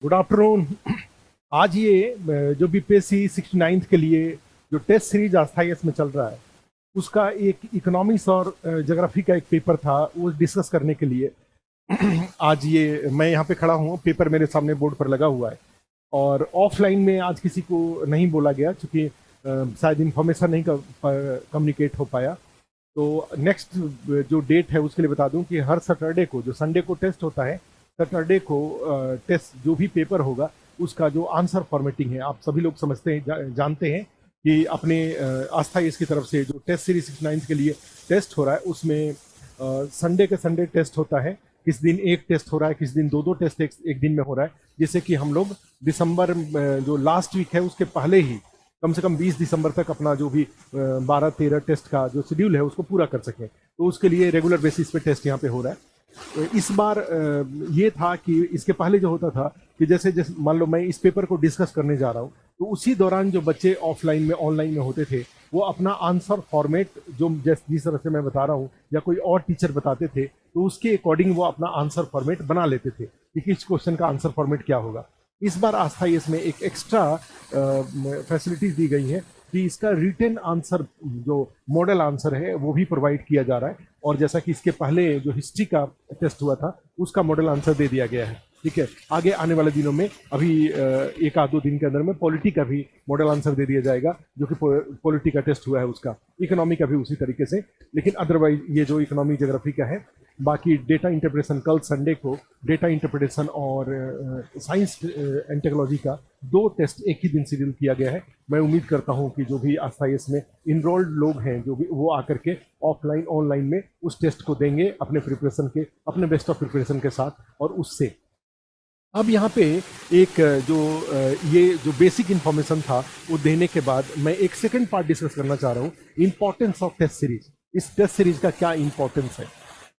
Good afternoon. आज ये जो बीपीएससी 69th के लिए जो टेस्ट सीरीज आस्थाईएस में चल रहा है उसका एक इकोनॉमिक्स और ज्योग्राफी का एक पेपर था, वो डिस्कस करने के लिए आज ये मैं यहाँ पे खड़ा हूँ। पेपर मेरे सामने बोर्ड पर लगा हुआ है और ऑफलाइन में आज किसी को नहीं बोला गया क्योंकि शायद इंफॉर्मेशन नहीं कम्युनिकेट हो पाया। तो नेक्स्ट जो डेट है उसके लिए बता दूं कि हर सैटरडे को, जो संडे को टेस्ट होता है, सैटरडे को टेस्ट जो भी पेपर होगा उसका जो आंसर फॉर्मेटिंग है, आप सभी लोग समझते हैं, जानते हैं कि अपने आस्था इसकी तरफ से जो टेस्ट सीरीज 69 के लिए टेस्ट हो रहा है उसमें संडे के संडे टेस्ट होता है। किस दिन एक टेस्ट हो रहा है, किस दिन दो टेस्ट एक दिन में हो रहा है। जैसे कि हम लोग दिसंबर जो लास्ट वीक है उसके पहले ही कम से कम 20 दिसंबर तक अपना जो भी 12-13 टेस्ट का जो शेड्यूल है उसको पूरा कर सकें, तो उसके लिए रेगुलर बेसिस पे टेस्ट यहाँ पे हो रहा है। तो इस बार ये था कि इसके पहले जो होता था कि जैसे जैसे मान लो मैं इस पेपर को डिस्कस करने जा रहा हूँ तो उसी दौरान जो बच्चे ऑफलाइन में ऑनलाइन में होते थे वो अपना आंसर फॉर्मेट जो जिस तरह से मैं बता रहा हूँ या कोई और टीचर बताते थे तो उसके अकॉर्डिंग वो अपना आंसर फॉर्मेट बना लेते थे कि किस क्वेश्चन का आंसर फॉर्मेट क्या होगा। इस बार आस्था इसमें एक एक्स्ट्रा फैसिलिटीज दी गई है कि इसका रिटन आंसर जो मॉडल आंसर है वो भी प्रोवाइड किया जा रहा है, और जैसा कि इसके पहले जो हिस्ट्री का टेस्ट हुआ था उसका मॉडल आंसर दे दिया गया है। ठीक है, आगे आने वाले दिनों में अभी एक आध दो दिन के अंदर में पॉलिटी का भी मॉडल आंसर दे दिया जाएगा, जो कि पॉलिटी का टेस्ट हुआ है उसका, इकोनॉमी का भी उसी तरीके से। लेकिन अदरवाइज ये जो इकोनॉमी ज्योग्राफी का है, बाकी डेटा इंटरप्रेटेशन कल संडे को डेटा इंटरप्रिटेशन और साइंस एंड टेक्नोलॉजी का 2 टेस्ट एक ही दिन शेड्यूल किया गया है। मैं उम्मीद करता हूं कि जो भी आस्थाईएस में इनरोल्ड लोग हैं जो भी वो आकर के ऑफलाइन ऑनलाइन में उस टेस्ट को देंगे अपने प्रिपरेशन के, अपने बेस्ट ऑफ प्रिपरेशन के साथ। और उससे अब यहाँ पे एक ये जो बेसिक इन्फॉर्मेशन था वो देने के बाद मैं एक सेकंड पार्ट डिस्कस करना चाह रहा हूँ, इंपॉर्टेंस ऑफ टेस्ट सीरीज। इस टेस्ट सीरीज का क्या इंपॉर्टेंस है,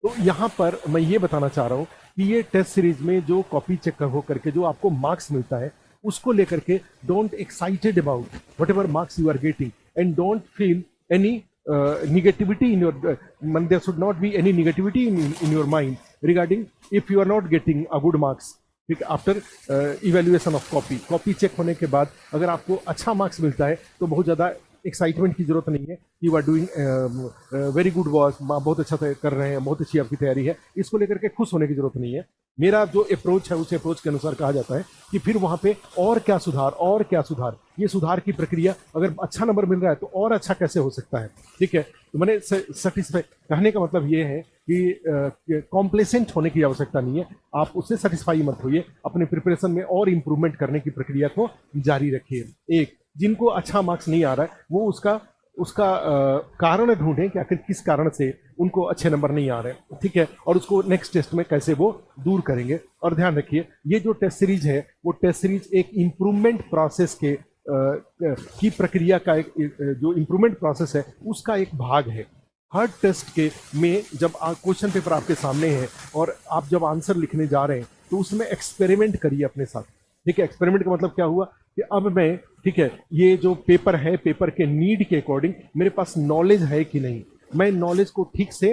तो यहाँ पर मैं ये बताना चाह रहा हूँ कि ये टेस्ट सीरीज में जो कॉपी चेक हो करके जो आपको मार्क्स मिलता है उसको लेकर के don't excited about whatever marks you are getting and don't feel any negativity in your there should not be any negativity in your mind regarding if you are not getting a good marks। ठीक, after evaluation of copy check होने के बाद अगर आपको अच्छा marks मिलता है तो बहुत ज़्यादा एक्साइटमेंट की जरूरत नहीं है। You are doing very good work, बहुत अच्छा कर रहे हैं, बहुत अच्छी आपकी तैयारी है, इसको लेकर के खुश होने की जरूरत नहीं है। मेरा जो अप्रोच है उस अप्रोच के अनुसार कहा जाता है कि फिर वहां पे और क्या सुधार, और क्या सुधार, ये सुधार की प्रक्रिया, अगर अच्छा नंबर मिल रहा है तो और अच्छा कैसे हो सकता है। ठीक है, तो मैंने सेटिस्फाई कहने का मतलब ये है कि कॉम्प्लेसेंट होने की आवश्यकता नहीं है, आप उससे सेटिस्फाई मत होइए, अपने प्रिपरेशन में और इंप्रूवमेंट करने की प्रक्रिया को जारी रखिए। एक, जिनको अच्छा मार्क्स नहीं आ रहा है वो उसका उसका कारण ढूंढें कि आखिर किस कारण से उनको अच्छे नंबर नहीं आ रहे हैं। ठीक है, और उसको नेक्स्ट टेस्ट में कैसे वो दूर करेंगे। और ध्यान रखिए ये जो टेस्ट सीरीज है वो टेस्ट सीरीज एक इम्प्रूवमेंट प्रोसेस के की प्रक्रिया का एक जो इम्प्रूवमेंट प्रोसेस है उसका एक भाग है। हर टेस्ट के में जब क्वेश्चन पेपर आपके सामने है और आप जब आंसर लिखने जा रहे हैं तो उसमें एक्सपेरिमेंट करिए अपने साथ। ठीक है, एक्सपेरिमेंट का मतलब क्या हुआ कि अब मैं, ठीक है, ये जो पेपर है, पेपर के नीड के अकॉर्डिंग मेरे पास नॉलेज है कि नहीं, मैं नॉलेज को ठीक से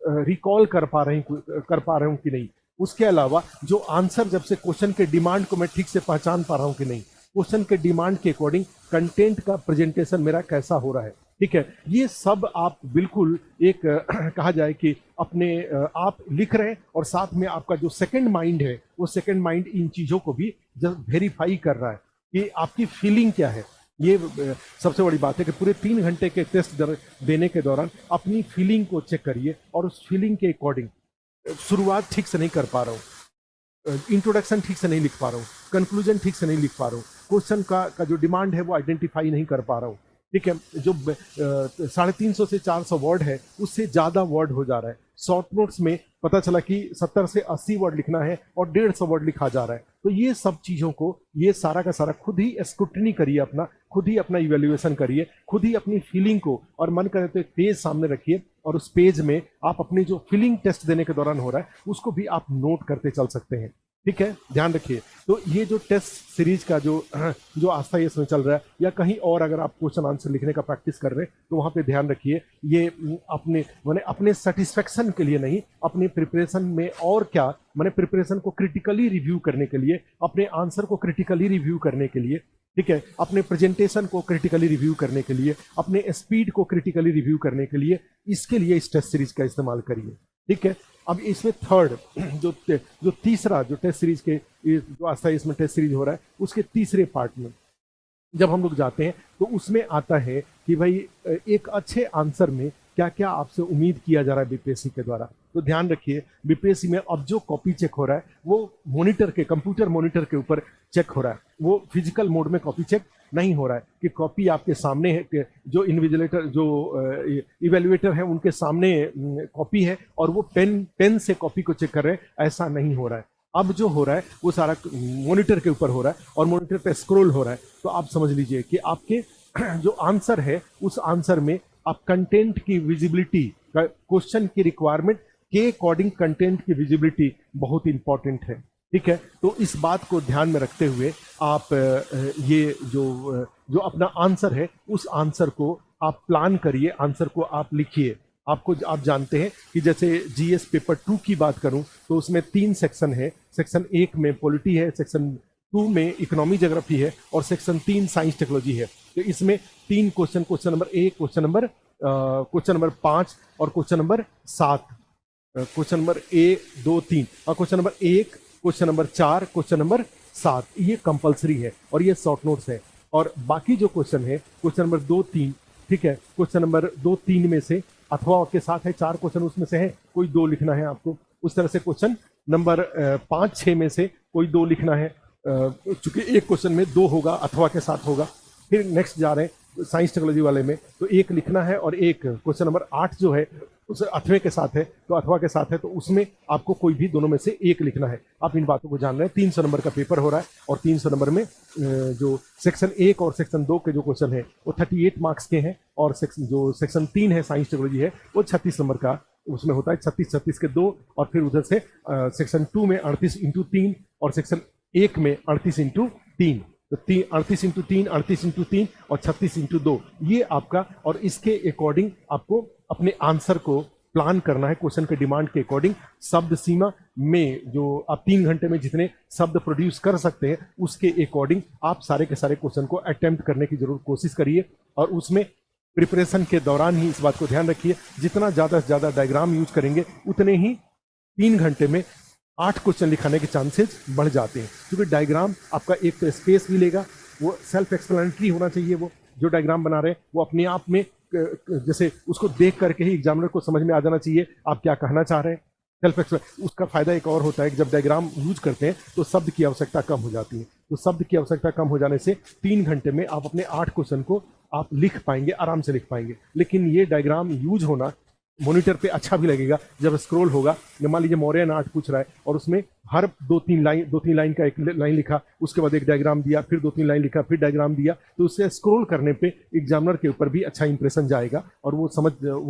रिकॉल कर पा रहा हूँ कि नहीं, उसके अलावा जो आंसर जब से क्वेश्चन के डिमांड को मैं ठीक से पहचान पा रहा हूँ कि नहीं, क्वेश्चन के डिमांड के अकॉर्डिंग कंटेंट का प्रेजेंटेशन मेरा कैसा हो रहा है। ठीक है, ये सब आप बिल्कुल एक कहा जाए कि अपने आप लिख रहे हैं और साथ में आपका जो सेकंड माइंड है वो सेकंड माइंड इन चीज़ों को भी जब वेरीफाई कर रहा है कि आपकी फीलिंग क्या है। ये सबसे बड़ी बात है कि पूरे 3 घंटे के टेस्ट देने के दौरान अपनी फीलिंग को चेक करिए और उस फीलिंग के अकॉर्डिंग शुरुआत ठीक से नहीं कर पा रहा हूँ, इंट्रोडक्शन ठीक से नहीं लिख पा रहा हूँ, कंक्लूजन ठीक से नहीं लिख पा रहा हूँ, क्वेश्चन का जो डिमांड है वो आइडेंटिफाई नहीं कर पा रहा हूँ। ठीक है, जो 350 से 400 वर्ड है उससे ज़्यादा वर्ड हो जा रहा है। शॉर्ट नोट्स में पता चला कि 70 से 80 वर्ड लिखना है और 150 वर्ड लिखा जा रहा है। तो ये सब चीज़ों को, ये सारा का सारा खुद ही स्क्रूटनी करिए, अपना खुद ही अपना इवेल्युएशन करिए, खुद ही अपनी फीलिंग को, और मन करे तो एक पेज सामने रखिए और उस पेज में आप अपनी जो फीलिंग टेस्ट देने के दौरान हो रहा है उसको भी आप नोट करते चल सकते हैं। ठीक है, ध्यान रखिए। तो ये जो टेस्ट सीरीज का जो जो आस्था इसमें चल रहा है, या कहीं और अगर आप क्वेश्चन आंसर लिखने का प्रैक्टिस कर रहे हैं तो वहाँ पे ध्यान रखिए, ये अपने माने अपने सेटिस्फेक्शन के लिए नहीं, अपने प्रिपरेशन में और क्या माने प्रिपरेशन को क्रिटिकली रिव्यू करने के लिए, अपने आंसर को क्रिटिकली रिव्यू करने के लिए, ठीक है, अपने प्रेजेंटेशन को क्रिटिकली रिव्यू करने के लिए, अपने स्पीड को क्रिटिकली रिव्यू करने के लिए, इसके लिए इस टेस्ट सीरीज का इस्तेमाल करिए। ठीक है, अब इसमें थर्ड जो तीसरा जो टेस्ट सीरीज के जो आस्था इसमें टेस्ट सीरीज हो रहा है, उसके तीसरे पार्ट में जब हम लोग जाते हैं तो उसमें आता है कि भाई एक अच्छे आंसर में क्या क्या आपसे उम्मीद किया जा रहा है बीपीएससी के द्वारा। तो ध्यान रखिए, बीपीएससी में अब जो कॉपी चेक हो रहा है वो मॉनिटर के, कंप्यूटर मॉनिटर के ऊपर चेक हो रहा है, वो फिजिकल मोड में कॉपी चेक नहीं हो रहा है कि कॉपी आपके सामने है, जो इन्विजिलेटर जो इवेल्युएटर है उनके सामने कॉपी है और वो पेन से कॉपी को चेक कर रहे हैं, ऐसा नहीं हो रहा है। अब जो हो रहा है वो सारा मॉनिटर के ऊपर हो रहा है और मॉनिटर पे स्क्रॉल हो रहा है। तो आप समझ लीजिए कि आपके जो आंसर है उस आंसर में आप कंटेंट की विजिबिलिटी, क्वेश्चन की रिक्वायरमेंट के अकॉर्डिंग कंटेंट की विजिबिलिटी बहुत इंपॉर्टेंट है। ठीक है, तो इस बात को ध्यान में रखते हुए आप ये जो अपना आंसर है उस आंसर को आप प्लान करिए, आंसर को आप लिखिए। आप जानते हैं कि जैसे जीएस पेपर 2 की बात करूं तो उसमें 3 सेक्शन है। सेक्शन 1 में पॉलिटी है, सेक्शन 2 में इकोनॉमी ज्योग्राफी है और सेक्शन 3 साइंस टेक्नोलॉजी है। तो इसमें 3 question, question number 1, question number 5 और क्वेश्चन नंबर 7, क्वेश्चन नंबर 1, 2, 3 और question number 1, question number 4, question number 7 ये कंपलसरी है और ये शॉर्ट नोट्स है। और बाकी जो क्वेश्चन है क्वेश्चन नंबर 2, 3, ठीक है, क्वेश्चन नंबर 2, 3 में से अथवा के साथ है, 4 क्वेश्चन उसमें से है, कोई 2 लिखना है आपको। उस तरह से क्वेश्चन नंबर 5, 6 में से कोई 2 लिखना है, चूंकि एक क्वेश्चन में 2 होगा, अथवा के साथ होगा। फिर नेक्स्ट जा रहे हैं साइंस टेक्नोलॉजी वाले में, तो 1 लिखना है और एक क्वेश्चन नंबर 8 जो है उस अथवे के साथ है, तो अथवा के साथ है तो उसमें आपको कोई भी दोनों में से 1 लिखना है। आप इन बातों को जान रहे हैं। 300 नंबर का पेपर हो रहा है और 300 नंबर में जो सेक्शन 1 और सेक्शन 2 के जो क्वेश्चन है वो 38 मार्क्स के हैं और जो सेक्शन 3 है साइंस टेक्नोलॉजी है वो 36 नंबर का उसमें होता है। 36 के 2 और फिर उधर से सेक्शन 2 में 38 इंटू 3 और सेक्शन 1 में 38 इंटू 3, तो 38 इंटू 3, 38 इंटू 3 और 36 इंटू 2 ये आपका। और इसके अकॉर्डिंग आपको अपने आंसर को प्लान करना है क्वेश्चन के डिमांड के अकॉर्डिंग। शब्द सीमा में जो आप 3 घंटे में जितने शब्द प्रोड्यूस कर सकते हैं उसके अकॉर्डिंग आप सारे के सारे क्वेश्चन को अटेम्प्ट करने की जरूर कोशिश करिए। और उसमें प्रिपरेशन के दौरान ही इस बात को ध्यान रखिए, जितना ज़्यादा से ज़्यादा डायग्राम यूज करेंगे उतने ही 3 घंटे में 8 क्वेश्चन लिखाने के चांसेस बढ़ जाते हैं। क्योंकि डायग्राम आपका एक तो स्पेस भी लेगा, वो सेल्फ एक्सप्लेनेटरी होना चाहिए, वो जो डायग्राम बना रहे हैं वो अपने आप में जैसे उसको देख करके ही एग्जामिनर को समझ में आ जाना चाहिए आप क्या कहना चाह रहे हैं। सेल्फ एक्सप्लेन उसका फायदा एक और होता है कि जब डायग्राम यूज करते हैं तो शब्द की आवश्यकता कम हो जाती है। तो शब्द की आवश्यकता कम हो जाने से 3 घंटे में आप अपने 8 क्वेश्चन को आप लिख पाएंगे, आराम से लिख पाएंगे। लेकिन ये डायग्राम यूज होना मॉनिटर पे अच्छा भी लगेगा जब स्क्रॉल होगा। मान लीजिए मौर्यन आर्ट पूछ रहा है और उसमें हर 2-3 लाइन का एक लाइन लिखा, उसके बाद एक डायग्राम दिया, फिर 2-3 लाइन लिखा, फिर डायग्राम दिया, तो उससे स्क्रॉल करने पे एग्जामिनर के ऊपर भी अच्छा इंप्रेशन जाएगा और वो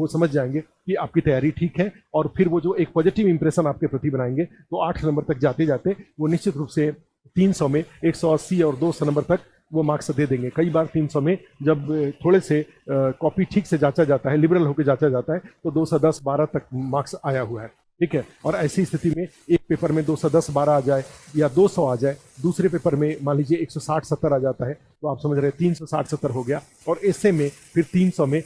समझ जाएंगे कि आपकी तैयारी ठीक है। और फिर वो जो एक पॉजिटिव इंप्रेशन आपके प्रति बनाएंगे तो 8 नंबर तक जाते जाते वो निश्चित रूप से 300 में 180 और 200 नंबर तक वो मार्क्स दे देंगे। कई बार 300 में जब थोड़े से कॉपी ठीक से जांचा जाता है, लिबरल होकर जांचा जाता है, तो 210-12 तक मार्क्स आया हुआ है। ठीक है, और ऐसी स्थिति में एक पेपर में 210-12 आ जाए या 200 आ जाए, दूसरे पेपर में मान लीजिए 160-70 आ जाता है, तो आप समझ रहे हैं 360-70 हो गया। और ऐसे में फिर 300 में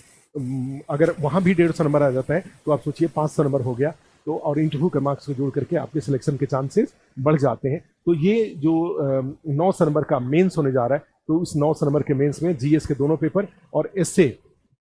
अगर वहाँ भी 150 नंबर आ जाता है तो आप सोचिए 500 नंबर हो गया। तो और इंटरव्यू के मार्क्स को जोड़ करके आपके सिलेक्शन के चांसेस बढ़ जाते हैं। तो ये जो 900 नंबर का मेंस होने जा रहा है, तो उस 900 नंबर के मेंस में जीएस के दोनों पेपर और एसए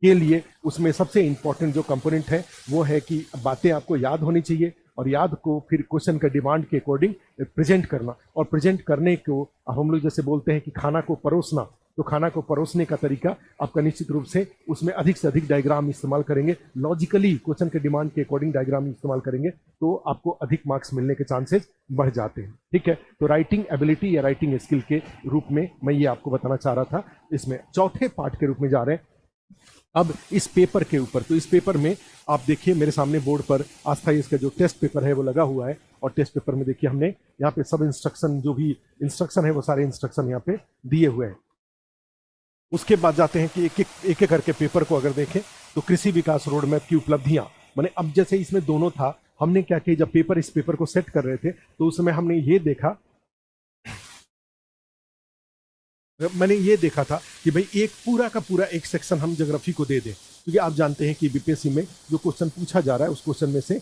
के लिए उसमें सबसे इंपॉर्टेंट जो कंपोनेंट है वो है कि बातें आपको याद होनी चाहिए और याद को फिर क्वेश्चन का डिमांड के अकॉर्डिंग प्रेजेंट करना। और प्रेजेंट करने को हम लोग जैसे बोलते हैं कि खाना को परोसना, तो खाना को परोसने का तरीका आपका निश्चित रूप से उसमें अधिक से अधिक डायग्राम इस्तेमाल करेंगे, लॉजिकली क्वेश्चन के डिमांड के अकॉर्डिंग डायग्राम इस्तेमाल करेंगे तो आपको अधिक मार्क्स मिलने के चांसेस बढ़ जाते हैं। ठीक है, तो राइटिंग एबिलिटी या राइटिंग स्किल के रूप में मैं ये आपको बताना चाह रहा था। इसमें चौथे पार्ट के रूप में जा रहे हैं अब इस पेपर के ऊपर, तो इस पेपर में आप देखिए मेरे सामने बोर्ड पर आस्था इसका जो टेस्ट पेपर है वो लगा हुआ है, और टेस्ट पेपर में देखिए हमने यहाँ पे सब इंस्ट्रक्शन, जो भी इंस्ट्रक्शन है वो सारे इंस्ट्रक्शन यहाँ पे दिए हुए हैं। उसके बाद जाते हैं कि एक एक करके पेपर को अगर देखें तो कृषि विकास रोड मैप की उपलब्धियां, मैंने अब जैसे इसमें दोनों था, हमने क्या किया, जब इस पेपर को सेट कर रहे थे तो उसमें हमने ये देखा, मैंने ये देखा था कि भाई एक पूरा का पूरा एक सेक्शन हम ज्योग्राफी को दे दें, क्योंकि आप जानते हैं कि बीपीएससी में जो क्वेश्चन पूछा जा रहा है उस क्वेश्चन में से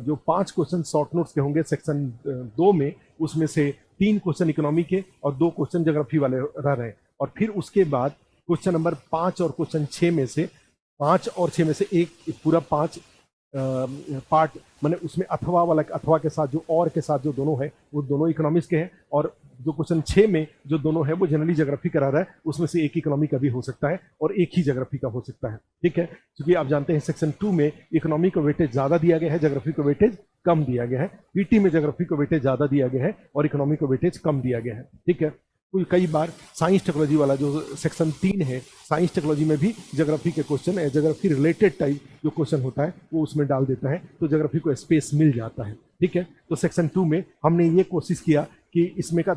जो 5 क्वेश्चन शॉर्ट नोट्स के होंगे सेक्शन 2 में, उसमें से 3 क्वेश्चन इकोनॉमी के और 2 क्वेश्चन ज्योग्राफी वाले रह रहे हैं। और फिर उसके बाद क्वेश्चन नंबर 5 और क्वेश्चन 6 में से 5 और 6 में से एक पूरा 5 पार्ट, मैंने उसमें अथवा वाला, अथवा के साथ जो और के साथ जो दोनों है वो दोनों इकोनॉमिक्स के हैं, और जो क्वेश्चन 6 में जो दोनों है वो जनरली ज्योग्राफी करा रहा है, उसमें से एक इकोनॉमी का भी हो सकता है और एक ही ज्योग्राफी का हो सकता है। ठीक है, क्योंकि आप जानते हैं सेक्शन 2 में इकोनॉमी को वेटेज ज्यादा दिया गया है, ज्योग्राफी को वेटेज कम दिया गया है। पीटी में ज्योग्राफी को वेटेज ज्यादा दिया गया है और इकोनॉमी को वेटेज कम दिया गया है। ठीक है, कई बार साइंस टेक्नोलॉजी वाला जो सेक्शन 3 है, साइंस टेक्नोलॉजी में भी ज्योग्राफी के क्वेश्चन, ज्योग्राफी रिलेटेड टाइप जो क्वेश्चन होता है वो उसमें डाल देता है, तो ज्योग्राफी को स्पेस मिल जाता है। ठीक है, तो सेक्शन 2 में हमने ये कोशिश किया कि इसमें का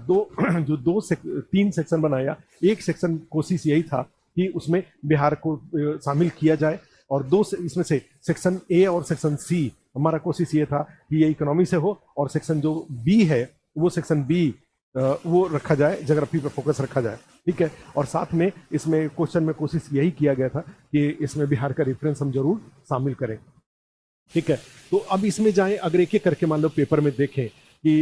3 सेक्शन बनाया। एक सेक्शन कोशिश यही था कि उसमें बिहार को शामिल किया जाए, और इसमें से सेक्शन ए और सेक्शन सी हमारा कोशिश ये था कि ये इकोनॉमी से हो, और सेक्शन जो बी है वो सेक्शन बी वो रखा जाए, ज्योग्राफी पर फोकस रखा जाए। ठीक है, और साथ में इसमें क्वेश्चन में कोशिश यही किया गया था कि इसमें बिहार का रेफरेंस हम जरूर शामिल करें। ठीक है, तो अब इसमें जाएं, अगर एक एक करके मान लो पेपर में देखें कि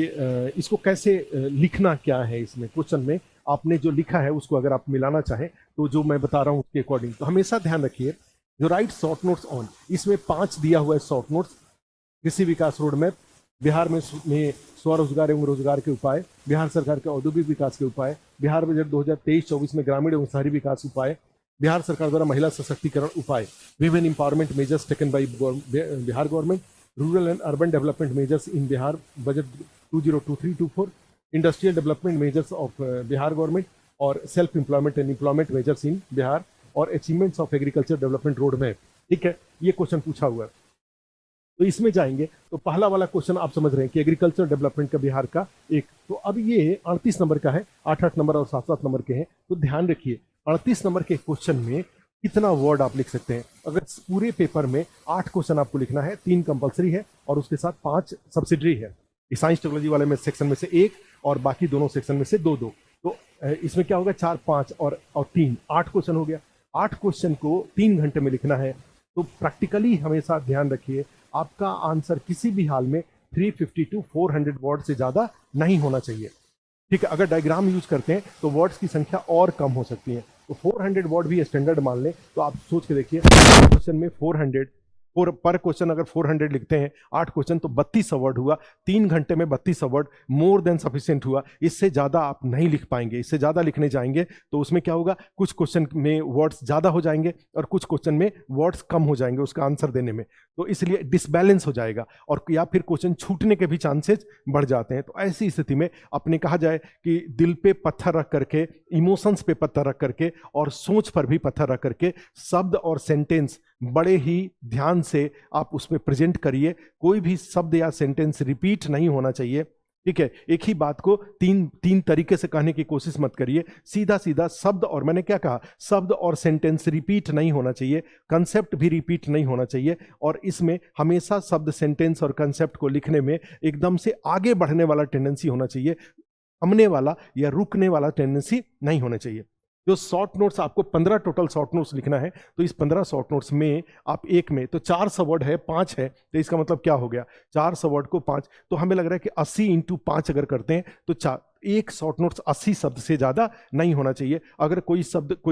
इसको कैसे लिखना क्या है, इसमें क्वेश्चन में आपने जो लिखा है उसको अगर आप मिलाना चाहें तो जो मैं बता रहा हूं उसके अकॉर्डिंग, तो हमेशा ध्यान रखिए जो राइट शॉर्ट नोट्स ऑन, इसमें 5 दिया हुआ है शॉर्ट नोट्स। कृषि विकास रोड मैप, बिहार में स्वरोजगार एवं रोजगार के उपाय, बिहार सरकार के औद्योगिक विकास के उपाय, बिहार बजट 2023-24 में ग्रामीण एवं शहरी विकास उपाय, बिहार सरकार द्वारा महिला सशक्तिकरण उपाय, women empowerment measures taken by Bihar government, rural and urban development measures in Bihar budget 2023-24, industrial development measures of Bihar government, और self employment and employment measures in Bihar, और achievements of agriculture development road map. ठीक है, ये क्वेश्चन पूछा हुआ है। तो इसमें जाएंगे तो पहला वाला क्वेश्चन आप समझ रहे हैं कि एग्रीकल्चर डेवलपमेंट का बिहार का एक, तो अब ये 38 नंबर का है, 8-8 नंबर और 7-7 नंबर के हैं। तो ध्यान रखिए 38 नंबर के क्वेश्चन में कितना वर्ड आप लिख सकते हैं। अगर पूरे पेपर में 8 क्वेश्चन आपको लिखना है, 3 कंपलसरी है और उसके साथ 5 सब्सिडरी है। साइंस टेक्नोलॉजी वाले में सेक्शन में से 1 और बाकी दोनों सेक्शन में से 2-2, तो इसमें क्या होगा 4, 5 और 3, 8 क्वेश्चन हो गया। 8 क्वेश्चन को 3 घंटे में लिखना है। तो प्रैक्टिकली हमेशा ध्यान रखिए आपका आंसर किसी भी हाल में 350 to 400 वर्ड से ज्यादा नहीं होना चाहिए। ठीक है, अगर डायग्राम यूज करते हैं तो वर्ड्स की संख्या और कम हो सकती है, तो 400 वर्ड भी स्टैंडर्ड मान लें। तो आप सोच के देखिए क्वेश्चन में 400 पर क्वेश्चन अगर 400 लिखते हैं, 8 क्वेश्चन तो 3200 वर्ड हुआ। 3 घंटे में 3200 वर्ड मोर देन सफिशिएंट हुआ। इससे ज़्यादा आप नहीं लिख पाएंगे। इससे ज़्यादा लिखने जाएंगे तो उसमें क्या होगा, कुछ क्वेश्चन में वर्ड्स ज़्यादा हो जाएंगे और कुछ क्वेश्चन में वर्ड्स कम हो जाएंगे उसका आंसर देने में, तो इसलिए डिसबैलेंस हो जाएगा और या फिर क्वेश्चन छूटने के भी चांसेस बढ़ जाते हैं। तो ऐसी स्थिति में अपने कहा जाए कि दिल पे पत्थर रख करके, इमोशंस पे पत्थर रख करके और सोच पर भी पत्थर रख करके शब्द और सेंटेंस बड़े ही ध्यान से आप उसमें प्रेजेंट करिए। कोई भी शब्द या सेंटेंस रिपीट नहीं होना चाहिए। ठीक है, एक ही बात को तीन तरीके से कहने की कोशिश मत करिए। सीधा सीधा शब्द, और मैंने क्या कहा, शब्द और सेंटेंस रिपीट नहीं होना चाहिए, कंसेप्ट भी रिपीट नहीं होना चाहिए। और इसमें हमेशा शब्द, सेंटेंस और कंसेप्ट को लिखने में एकदम से आगे बढ़ने वाला टेंडेंसी होना चाहिए, थमने वाला या रुकने वाला टेंडेंसी नहीं होना चाहिए। जो शॉर्ट नोट्स आपको 15 टोटल शॉर्ट नोट्स लिखना है, तो इस 15 शॉर्ट नोट्स में आप एक में तो 400 वर्ड है, 5 है, तो इसका मतलब क्या हो गया, 400 वर्ड को 5, तो हमें लग रहा है कि 80 × 5 अगर करते हैं तो एक शॉर्ट नोट्स 80 शब्द से ज्यादा नहीं होना चाहिए। अगर कोई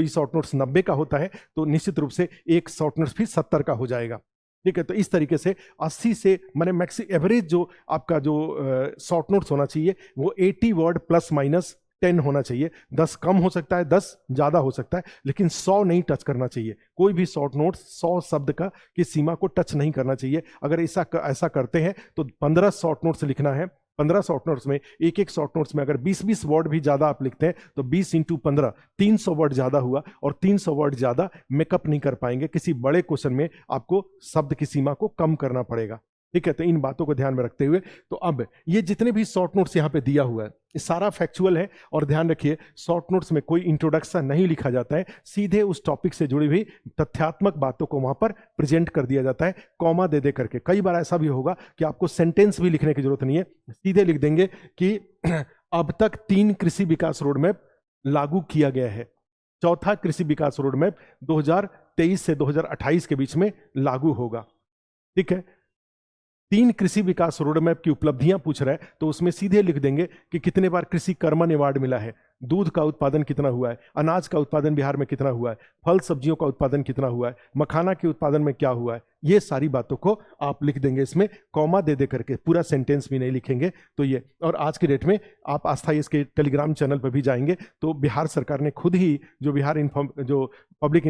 शॉर्ट नोट्स 90 का होता है तो निश्चित रूप से एक शॉर्ट नोट्स फिर 70 का हो जाएगा। ठीक है, तो इस तरीके से 80 से मैंने मैक्सिमम एवरेज जो आपका जो शॉर्ट नोट्स होना चाहिए वो 80 वर्ड +- 10 होना चाहिए। 10 कम हो सकता है, 10 ज्यादा हो सकता है, लेकिन 100 नहीं टच करना चाहिए। कोई भी शॉर्ट नोट्स 100 शब्द का की सीमा को टच नहीं करना चाहिए। अगर ऐसा करते हैं तो 15 शॉर्ट नोट्स लिखना है, 15 शॉर्ट नोट्स में, एक एक शॉर्ट नोट्स में अगर 20-20 वर्ड भी ज्यादा आप लिखते हैं तो 20 इंटू 15 300 वर्ड ज्यादा हुआ, और 300 वर्ड ज्यादा मेकअप नहीं कर पाएंगे। किसी बड़े क्वेश्चन में आपको शब्द की सीमा को कम करना पड़ेगा। ठीक है, तो इन बातों को ध्यान में रखते हुए, तो अब ये जितने भी शॉर्ट नोट्स यहाँ पे दिया हुआ है ये सारा फैक्चुअल है। और ध्यान रखिए, शॉर्ट नोट्स में कोई इंट्रोडक्शन नहीं लिखा जाता है, सीधे उस टॉपिक से जुड़ी हुई तथ्यात्मक बातों को वहां पर प्रेजेंट कर दिया जाता है, कॉमा दे दे करके। कई बार ऐसा भी होगा कि आपको सेंटेंस भी लिखने की जरूरत नहीं है, सीधे लिख देंगे कि अब तक 3 कृषि विकास रोडमैप लागू किया गया है, चौथा कृषि विकास रोडमैप 2023 से 2028 के बीच में लागू होगा। ठीक है, 3 कृषि विकास रोडमैप की उपलब्धियां पूछ रहा है तो उसमें सीधे लिख देंगे कि कितने बार कृषि कर्मण अवार्ड मिला है, दूध का उत्पादन कितना हुआ है, अनाज का उत्पादन बिहार में कितना हुआ है, फल सब्जियों का उत्पादन कितना हुआ है, मखाना के उत्पादन में क्या हुआ है, ये सारी बातों को आप लिख देंगे इसमें, कॉमा दे दे करके, पूरा सेंटेंस भी नहीं लिखेंगे। तो ये, और आज की डेट में आप आस्था इसके टेलीग्राम चैनल पर भी जाएंगे तो बिहार सरकार ने खुद ही जो बिहार जो पब्लिक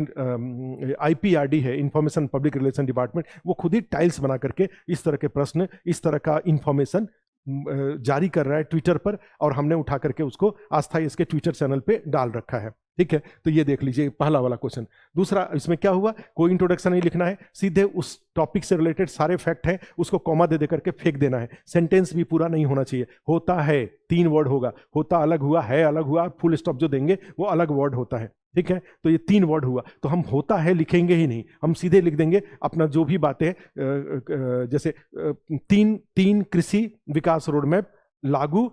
IPRD है, इंफॉर्मेशन पब्लिक रिलेशन डिपार्टमेंट, वो खुद ही टाइल्स बना करके इस तरह के प्रश्न, इस तरह का इंफॉर्मेशन जारी कर रहा है ट्विटर पर, और हमने उठा करके उसको आस्था इसके ट्विटर चैनल पे डाल रखा है। ठीक है, तो ये देख लीजिए पहला वाला क्वेश्चन। दूसरा, इसमें क्या हुआ, कोई इंट्रोडक्शन नहीं लिखना है, सीधे उस टॉपिक से रिलेटेड सारे फैक्ट हैं उसको कॉमा दे दे करके फेंक देना है, सेंटेंस भी पूरा नहीं होना चाहिए। होता है 3 वर्ड होगा, होता अलग हुआ, है अलग हुआ, फुल स्टॉप जो देंगे वो अलग वर्ड होता है। ठीक है, तो ये 3 वर्ड हुआ, तो हम होता है लिखेंगे ही नहीं, हम सीधे लिख देंगे अपना जो भी बातें, जैसे 3 कृषि विकास रोडमैप लागू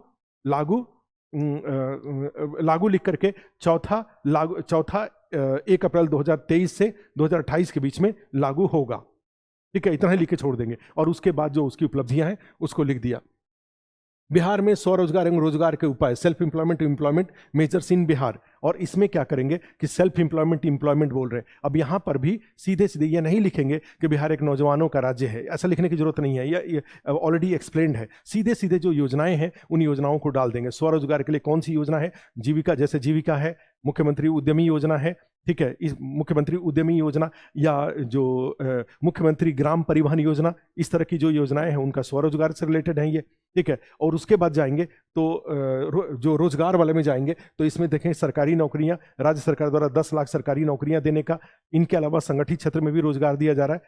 लिख करके चौथा 1 अप्रैल 2023 से 2028 के बीच में लागू होगा। ठीक है, इतना ही लिख के छोड़ देंगे, और उसके बाद जो उसकी उपलब्धियां हैं उसको लिख दिया। बिहार में स्वरोजगार एवं रोजगार के उपाय, self employment measures in Bihar, और इसमें क्या करेंगे कि सेल्फ एम्प्लॉयमेंट बोल रहे हैं। अब यहां पर भी सीधे सीधे ये नहीं लिखेंगे कि बिहार एक नौजवानों का राज्य है, ऐसा लिखने की जरूरत नहीं है, ये ऑलरेडी एक्सप्लेन्ड है। सीधे सीधे जो योजनाएं हैं उन योजनाओं को डाल देंगे। स्वरोजगार के लिए कौन सी योजना है, जीविका, जैसे जीविका है, मुख्यमंत्री उद्यमी योजना है। ठीक है, इस मुख्यमंत्री उद्यमी योजना या जो मुख्यमंत्री ग्राम परिवहन योजना, इस तरह की जो योजनाएं हैं उनका स्वरोजगार से रिलेटेड है ये। ठीक है, और उसके बाद जाएंगे तो जो रोजगार वाले में जाएंगे तो इसमें देखें सरकारी नौकरियां, राज्य सरकार द्वारा 10 लाख सरकारी नौकरियां देने का, इनके अलावा संगठित क्षेत्र में भी रोजगार दिया जा रहा है।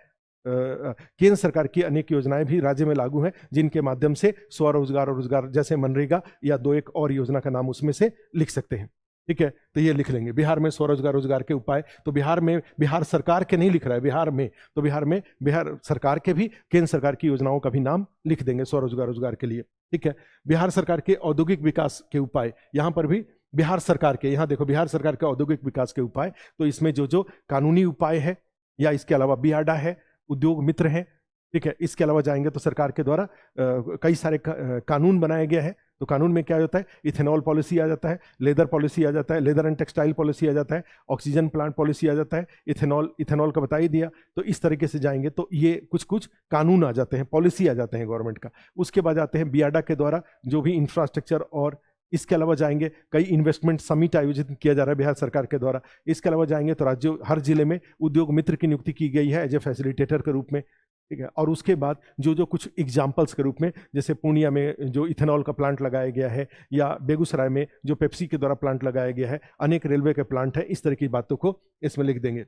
केंद्र सरकार की अनेक योजनाएं भी राज्य में लागू हैं जिनके माध्यम से स्वरोजगार और रोजगार, जैसे मनरेगा या 2-1 और योजना का नाम उसमें से लिख सकते हैं। ठीक है, तो ये लिख लेंगे बिहार में स्वरोजगार रोजगार के उपाय। तो बिहार में बिहार सरकार के नहीं लिख रहा है, बिहार में, तो बिहार में बिहार सरकार के भी, केंद्र सरकार की योजनाओं का भी नाम लिख देंगे स्वरोजगार रोजगार के लिए। ठीक है, बिहार सरकार के औद्योगिक विकास के उपाय, यहां पर भी बिहार सरकार के, यहां देखो बिहार सरकार के औद्योगिक विकास के उपाय, तो इसमें जो जो कानूनी उपाय है या इसके अलावा बियाडा है, उद्योग मित्र है। ठीक है, इसके अलावा जाएंगे तो सरकार के द्वारा कई सारे कानून बनाए गए हैं। तो कानून में क्या होता है, इथेनॉल पॉलिसी आ जाता है, लेदर पॉलिसी आ जाता है, लेदर एंड टेक्सटाइल पॉलिसी आ जाता है, ऑक्सीजन प्लांट पॉलिसी आ जाता है, इथेनॉल का बता ही दिया। तो इस तरीके से जाएंगे तो ये कुछ कानून आ जाते हैं, पॉलिसी आ जाते हैं गवर्नमेंट का। उसके बाद आते हैं बियाडा के द्वारा जो भी इंफ्रास्ट्रक्चर, और इसके अलावा जाएंगे कई इन्वेस्टमेंट समिट आयोजित किया जा रहा है बिहार सरकार के द्वारा। इसके अलावा जाएंगे तो राज्यों, हर जिले में उद्योग मित्र की नियुक्ति की गई है एज ए फैसिलिटेटर के रूप में। ठीक है, और उसके बाद जो कुछ एग्जाम्पल्स के रूप में, जैसे पूर्णिया में जो इथेनॉल का प्लांट लगाया गया है, या बेगूसराय में जो पेप्सी के द्वारा प्लांट लगाया गया है, अनेक रेलवे के प्लांट है, इस तरह की बातों को इसमें लिख देंगे।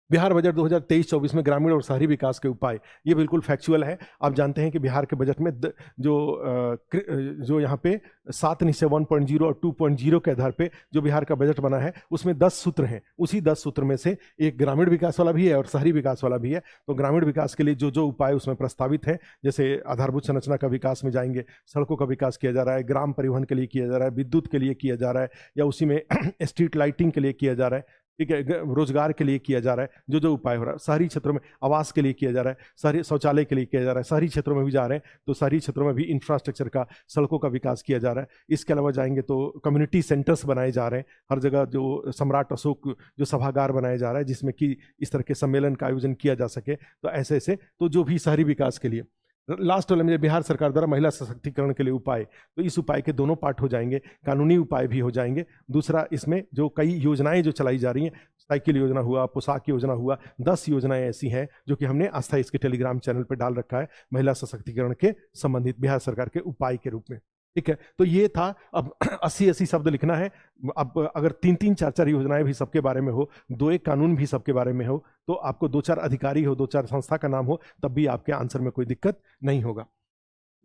बिहार बजट 2023-24 में ग्रामीण और शहरी विकास के उपाय, ये बिल्कुल फैक्चुअल है। आप जानते हैं कि बिहार के बजट में जो यहाँ पे 7 निश्चय 1.0 और 2.0 के आधार पे जो बिहार का बजट बना है उसमें 10 सूत्र हैं। उसी 10 सूत्र में से एक ग्रामीण विकास वाला भी है और शहरी विकास वाला भी है। तो ग्रामीण विकास के लिए जो जो उपाय उसमें प्रस्तावित है, जैसे आधारभूत संरचना का विकास में जाएंगे, सड़कों का विकास किया जा रहा है, ग्राम परिवहन के लिए किया जा रहा है, विद्युत के लिए किया जा रहा है, या उसी में स्ट्रीट लाइटिंग के लिए किया जा रहा है। ठीक है, रोजगार के लिए किया जा रहा है, जो जो उपाय हो रहा है। शहरी क्षेत्रों में आवास के लिए किया जा रहा है, शहरी शौचालय के लिए किया जा रहा है, शहरी क्षेत्रों में भी जा रहे हैं तो शहरी क्षेत्रों में भी इंफ्रास्ट्रक्चर का, सड़कों का विकास किया जा रहा है। इसके अलावा जाएंगे तो कम्युनिटी सेंटर्स बनाए जा रहे हैं, हर जगह जो सम्राट अशोक जो सभागार बनाया जा रहा है जिसमें कि इस तरह के सम्मेलन का आयोजन किया जा सके। तो ऐसे ऐसे तो जो भी शहरी विकास के लिए लास्ट वाले में बिहार सरकार द्वारा महिला सशक्तिकरण के लिए उपाय, तो इस उपाय के दोनों पार्ट हो जाएंगे, कानूनी उपाय भी हो जाएंगे। दूसरा, इसमें जो कई योजनाएं जो चलाई जा रही हैं, साइकिल योजना हुआ, पोशाक योजना हुआ, 10 योजनाएं ऐसी हैं जो कि हमने आस्था इसके टेलीग्राम चैनल पर डाल रखा है महिला सशक्तिकरण के संबंधित बिहार सरकार के उपाय के रूप में। ठीक है, तो ये था। अब 80 शब्द लिखना है। अब अगर 3 4 योजनाएं भी सबके बारे में हो, 2 कानून भी सबके बारे में हो, तो आपको 2 4 अधिकारी हो, 2 4 संस्था का नाम हो, तब भी आपके आंसर में कोई दिक्कत नहीं होगा।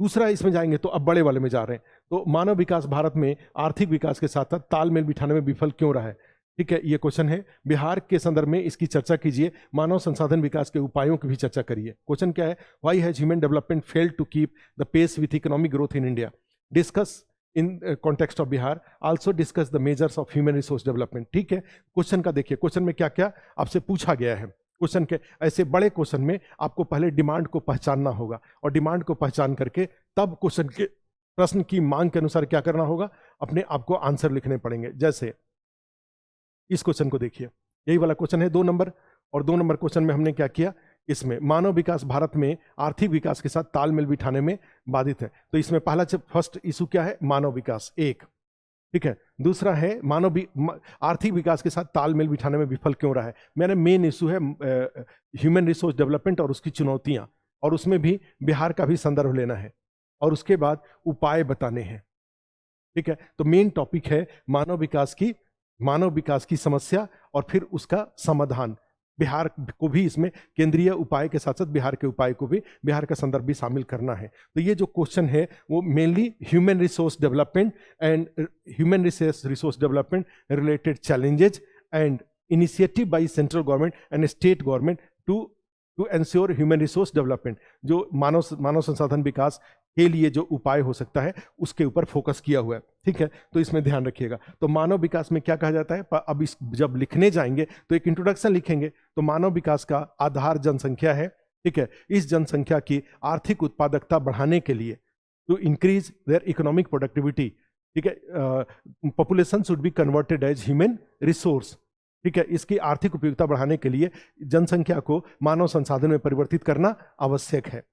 दूसरा इसमें जाएंगे तो अब बड़े वाले में जा रहे हैं, तो मानव विकास भारत में आर्थिक विकास के साथ साथ तालमेल बिठाने में विफल क्यों रहा है। ठीक है, ये क्वेश्चन है। बिहार के संदर्भ में इसकी चर्चा कीजिए, मानव संसाधन विकास के उपायों की भी चर्चा करिए। क्वेश्चन क्या है, why has human development failed to keep the pace with economic growth in India. Discuss in context of Bihar, also discuss the measures of human resource development. ठीक है, क्वेश्चन का देखिए, क्वेश्चन में क्या क्या आपसे पूछा गया है। क्वेश्चन के ऐसे बड़े क्वेश्चन में आपको पहले डिमांड को पहचानना होगा, और डिमांड को पहचान करके तब क्वेश्चन के प्रश्न की मांग के अनुसार क्या करना होगा, अपने आप को आंसर लिखने पड़ेंगे। जैसे इस क्वेश्चन को देखिए, यही वाला क्वेश्चन है 2 नंबर, और 2 नंबर क्वेश्चन में हमने क्या किया, इसमें मानव विकास भारत में आर्थिक विकास के साथ तालमेल बिठाने में बाधित है। तो इसमें पहला फर्स्ट इशू क्या है, मानव विकास 1। ठीक है, दूसरा है आर्थिक विकास के साथ तालमेल बिठाने में विफल क्यों रहा है। मेरा मेन इशू है ह्यूमन रिसोर्स डेवलपमेंट और उसकी चुनौतियां, और उसमें भी बिहार का भी संदर्भ लेना है, और उसके बाद उपाय बताने हैं। ठीक है, तो मेन टॉपिक है मानव विकास की समस्या और फिर उसका समाधान। बिहार को भी इसमें केंद्रीय उपाय के साथ साथ बिहार के उपाय को भी, बिहार का संदर्भ भी शामिल करना है। तो ये जो क्वेश्चन है वो mainly human resource development and human resource development related challenges and initiative by central government and state government to ensure human resource development, जो मानव संसाधन विकास के लिए जो उपाय हो सकता है उसके ऊपर फोकस किया हुआ है। ठीक है, तो इसमें ध्यान रखिएगा। तो मानव विकास में क्या कहा जाता है, अब जब लिखने जाएंगे तो एक इंट्रोडक्शन लिखेंगे। तो मानव विकास का आधार जनसंख्या है। ठीक है, इस जनसंख्या की आर्थिक उत्पादकता बढ़ाने के लिए, to increase their economic productivity, ठीक है, population should be converted as human resource. ठीक है, इसकी आर्थिक उपयोगिता बढ़ाने के लिए जनसंख्या को मानव संसाधन में परिवर्तित करना आवश्यक है।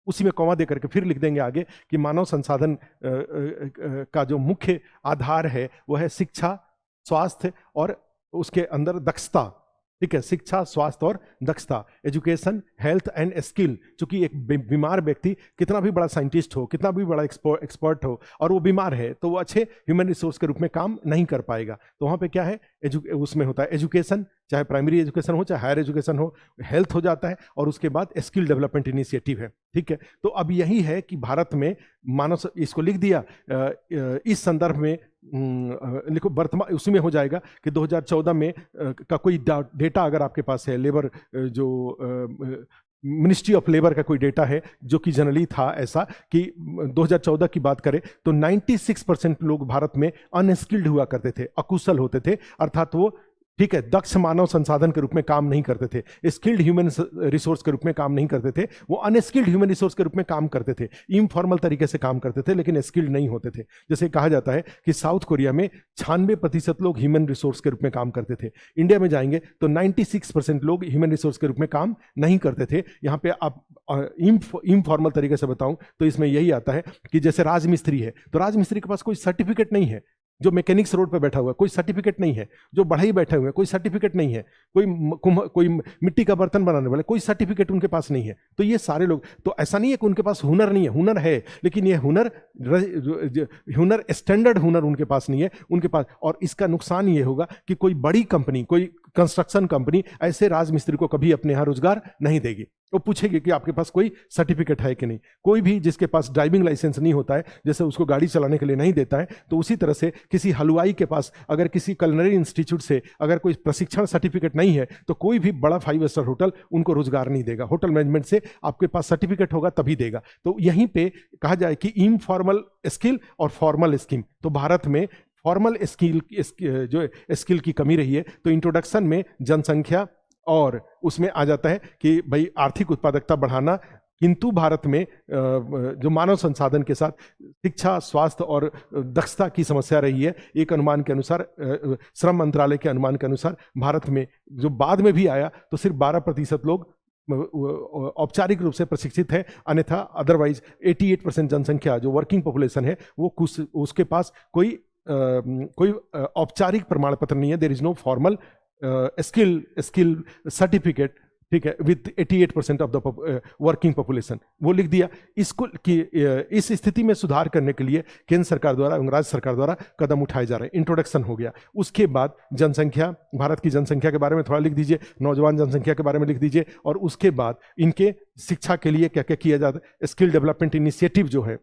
उसी में कॉमा देकर के फिर लिख देंगे आगे कि मानव संसाधन का जो मुख्य आधार है वो है शिक्षा, स्वास्थ्य और उसके अंदर दक्षता। ठीक है, शिक्षा, स्वास्थ्य और दक्षता, एजुकेशन, हेल्थ एंड स्किल। चूंकि एक बीमार व्यक्ति कितना भी बड़ा साइंटिस्ट हो, कितना भी बड़ा एक्सपर्ट हो, और वो बीमार है तो वो अच्छे ह्यूमन रिसोर्स के रूप में काम नहीं कर पाएगा। तो वहाँ पे क्या है, उसमें होता है एजुकेशन, चाहे प्राइमरी एजुकेशन हो चाहे हायर एजुकेशन हो, हेल्थ हो जाता है, और उसके बाद स्किल डेवलपमेंट इनिशिएटिव है। ठीक है, तो अब यही है कि भारत में मानव, इसको लिख दिया इस संदर्भ में लिखो, वर्तमान उसी में हो जाएगा कि 2014 में का कोई डेटा अगर आपके पास है, लेबर जो मिनिस्ट्री ऑफ लेबर का कोई डेटा है जो कि जनरली था ऐसा कि 2014 की बात करें तो 96% लोग भारत में अनस्किल्ड हुआ करते थे, अकुशल होते थे, अर्थात वो, ठीक है, दक्ष मानव संसाधन के रूप में काम नहीं करते थे, स्किल्ड ह्यूमन रिसोर्स के रूप में काम नहीं करते थे, वो अनस्किल्ड ह्यूमन रिसोर्स के रूप में काम करते थे, इनफॉर्मल तरीके से काम करते थे, लेकिन स्किल्ड नहीं होते थे। जैसे कहा जाता है कि साउथ कोरिया में 96% लोग ह्यूमन रिसोर्स के रूप में काम करते थे। इंडिया में जाएंगे तो 96% लोग ह्यूमन रिसोर्स के रूप में काम नहीं करते थे। यहाँ पे आप इनफॉर्मल तरीके से बताऊं तो इसमें यही आता है कि जैसे राजमिस्त्री है, तो राजमिस्त्री के पास कोई सर्टिफिकेट नहीं है, जो मैकेनिक्स रोड पे बैठा हुआ है कोई सर्टिफिकेट नहीं है, जो बढ़ई बैठे हुए हैं कोई सर्टिफिकेट नहीं है, कोई मिट्टी का बर्तन बनाने वाले कोई सर्टिफिकेट उनके पास नहीं है। तो ये सारे लोग, तो ऐसा नहीं है कि उनके पास हुनर नहीं है, हुनर है, लेकिन ये हुनर स्टैंडर्ड हुनर उनके पास नहीं है, उनके पास। और इसका नुकसान ये होगा कि कोई बड़ी कंपनी, कोई कंस्ट्रक्शन कंपनी ऐसे राजमिस्त्री को कभी अपने यहाँ रोजगार नहीं देगी। वो पूछेगी कि आपके पास कोई सर्टिफिकेट है कि नहीं। कोई भी जिसके पास ड्राइविंग लाइसेंस नहीं होता है, जैसे उसको गाड़ी चलाने के लिए नहीं देता है, तो उसी तरह से किसी हलवाई के पास अगर किसी कलिनरी इंस्टीट्यूट से अगर कोई प्रशिक्षण सर्टिफिकेट नहीं है तो कोई भी बड़ा 5 स्टार होटल उनको रोजगार नहीं देगा। होटल मैनेजमेंट से आपके पास सर्टिफिकेट होगा तभी देगा। तो यहीं पे कहा जाए कि इनफॉर्मल स्किल और फॉर्मल स्किल, तो भारत में फॉर्मल स्किल जो स्किल की कमी रही है। तो इंट्रोडक्शन में जनसंख्या और उसमें आ जाता है कि भाई आर्थिक उत्पादकता बढ़ाना, किंतु भारत में जो मानव संसाधन के साथ शिक्षा, स्वास्थ्य और दक्षता की समस्या रही है। एक अनुमान के अनुसार, श्रम मंत्रालय के अनुमान के अनुसार भारत में जो बाद में भी आया तो सिर्फ 12% लोग औपचारिक रूप से प्रशिक्षित है, अन्यथा अदरवाइज 88% जनसंख्या जो वर्किंग पॉपुलेशन है वो कुछ उसके पास कोई औपचारिक प्रमाण पत्र नहीं है। There is no formal skill certificate, ठीक है, with 88% of the working population, वो लिख दिया। इसको कि इस स्थिति में सुधार करने के लिए केंद्र सरकार द्वारा एवं राज्य सरकार द्वारा कदम उठाए जा रहे हैं। इंट्रोडक्शन हो गया। उसके बाद जनसंख्या, भारत की जनसंख्या के बारे में थोड़ा लिख दीजिए, नौजवान जनसंख्या के बारे में लिख दीजिए, और उसके बाद इनके शिक्षा के लिए क्या क्या किया जाता है, स्किल डेवलपमेंट इनिशिएटिव जो है,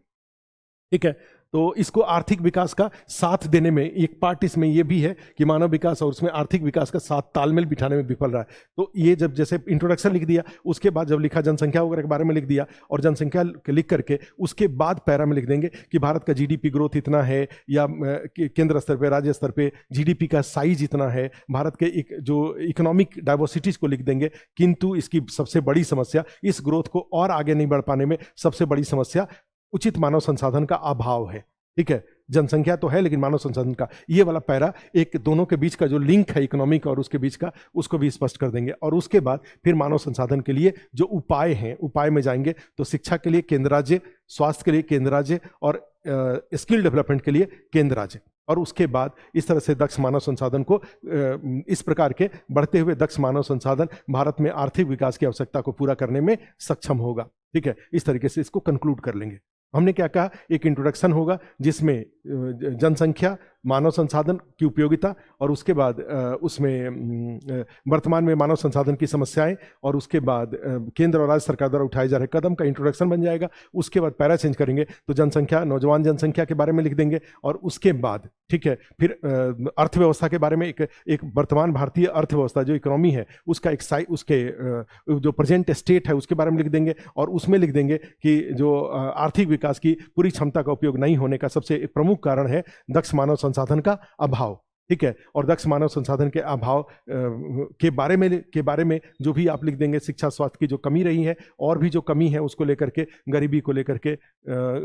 ठीक है। तो इसको आर्थिक विकास का साथ देने में एक पार्ट इसमें यह भी है कि मानव विकास और उसमें आर्थिक विकास का साथ तालमेल बिठाने में विफल रहा है। तो ये जब जैसे इंट्रोडक्शन लिख दिया, उसके बाद जब लिखा जनसंख्या वगैरह के बारे में लिख दिया, और जनसंख्या लिख करके उसके बाद पैरा में लिख देंगे कि भारत का जीडीपी ग्रोथ इतना है, या केंद्र स्तर पे राज्य स्तर पे जीडीपी का साइज इतना है, भारत के एक जो इकोनॉमिक डाइवर्सिटीज को लिख देंगे। किंतु इसकी सबसे बड़ी समस्या, इस ग्रोथ को और आगे नहीं बढ़ पाने में सबसे बड़ी समस्या उचित मानव संसाधन का अभाव है, ठीक है। जनसंख्या तो है लेकिन मानव संसाधन का, ये वाला पैरा एक दोनों के बीच का जो लिंक है इकोनॉमिक और उसके बीच का, उसको भी स्पष्ट कर देंगे। और उसके बाद फिर मानव संसाधन के लिए जो उपाय हैं, उपाय में जाएंगे तो शिक्षा के लिए केंद्र राज्य, स्वास्थ्य के लिए केंद्र राज्य, और स्किल डेवलपमेंट के लिए केंद्र राज्य। और उसके बाद इस तरह से दक्ष मानव संसाधन को, इस प्रकार के बढ़ते हुए दक्ष मानव संसाधन भारत में आर्थिक विकास की आवश्यकता को पूरा करने में सक्षम होगा, ठीक है। इस तरीके से इसको कंक्लूड कर लेंगे। हमने क्या कहा, एक इंट्रोडक्शन होगा जिसमें जनसंख्या, मानव संसाधन की उपयोगिता, और उसके बाद उसमें वर्तमान में मानव संसाधन की समस्याएं, और उसके बाद केंद्र और राज्य सरकार द्वारा उठाए जा रहे कदम का इंट्रोडक्शन बन जाएगा। उसके बाद पैरा चेंज करेंगे तो जनसंख्या, नौजवान जनसंख्या के बारे में लिख देंगे, और उसके बाद, ठीक है, फिर अर्थव्यवस्था के बारे में एक वर्तमान भारतीय अर्थव्यवस्था जो इकोनॉमी है उसका एक साइज, उसके जो प्रेजेंट स्टेट है उसके बारे में लिख देंगे, और उसमें लिख देंगे कि जो आर्थिक विकास की पूरी क्षमता का उपयोग नहीं होने का सबसे प्रमुख कारण है दक्ष मानव संसाधन का अभाव, ठीक है। और दक्ष मानव संसाधन के अभाव के बारे में जो भी आप लिख देंगे, शिक्षा स्वास्थ्य की जो कमी रही है, और भी जो कमी है उसको लेकर के, गरीबी को लेकर के,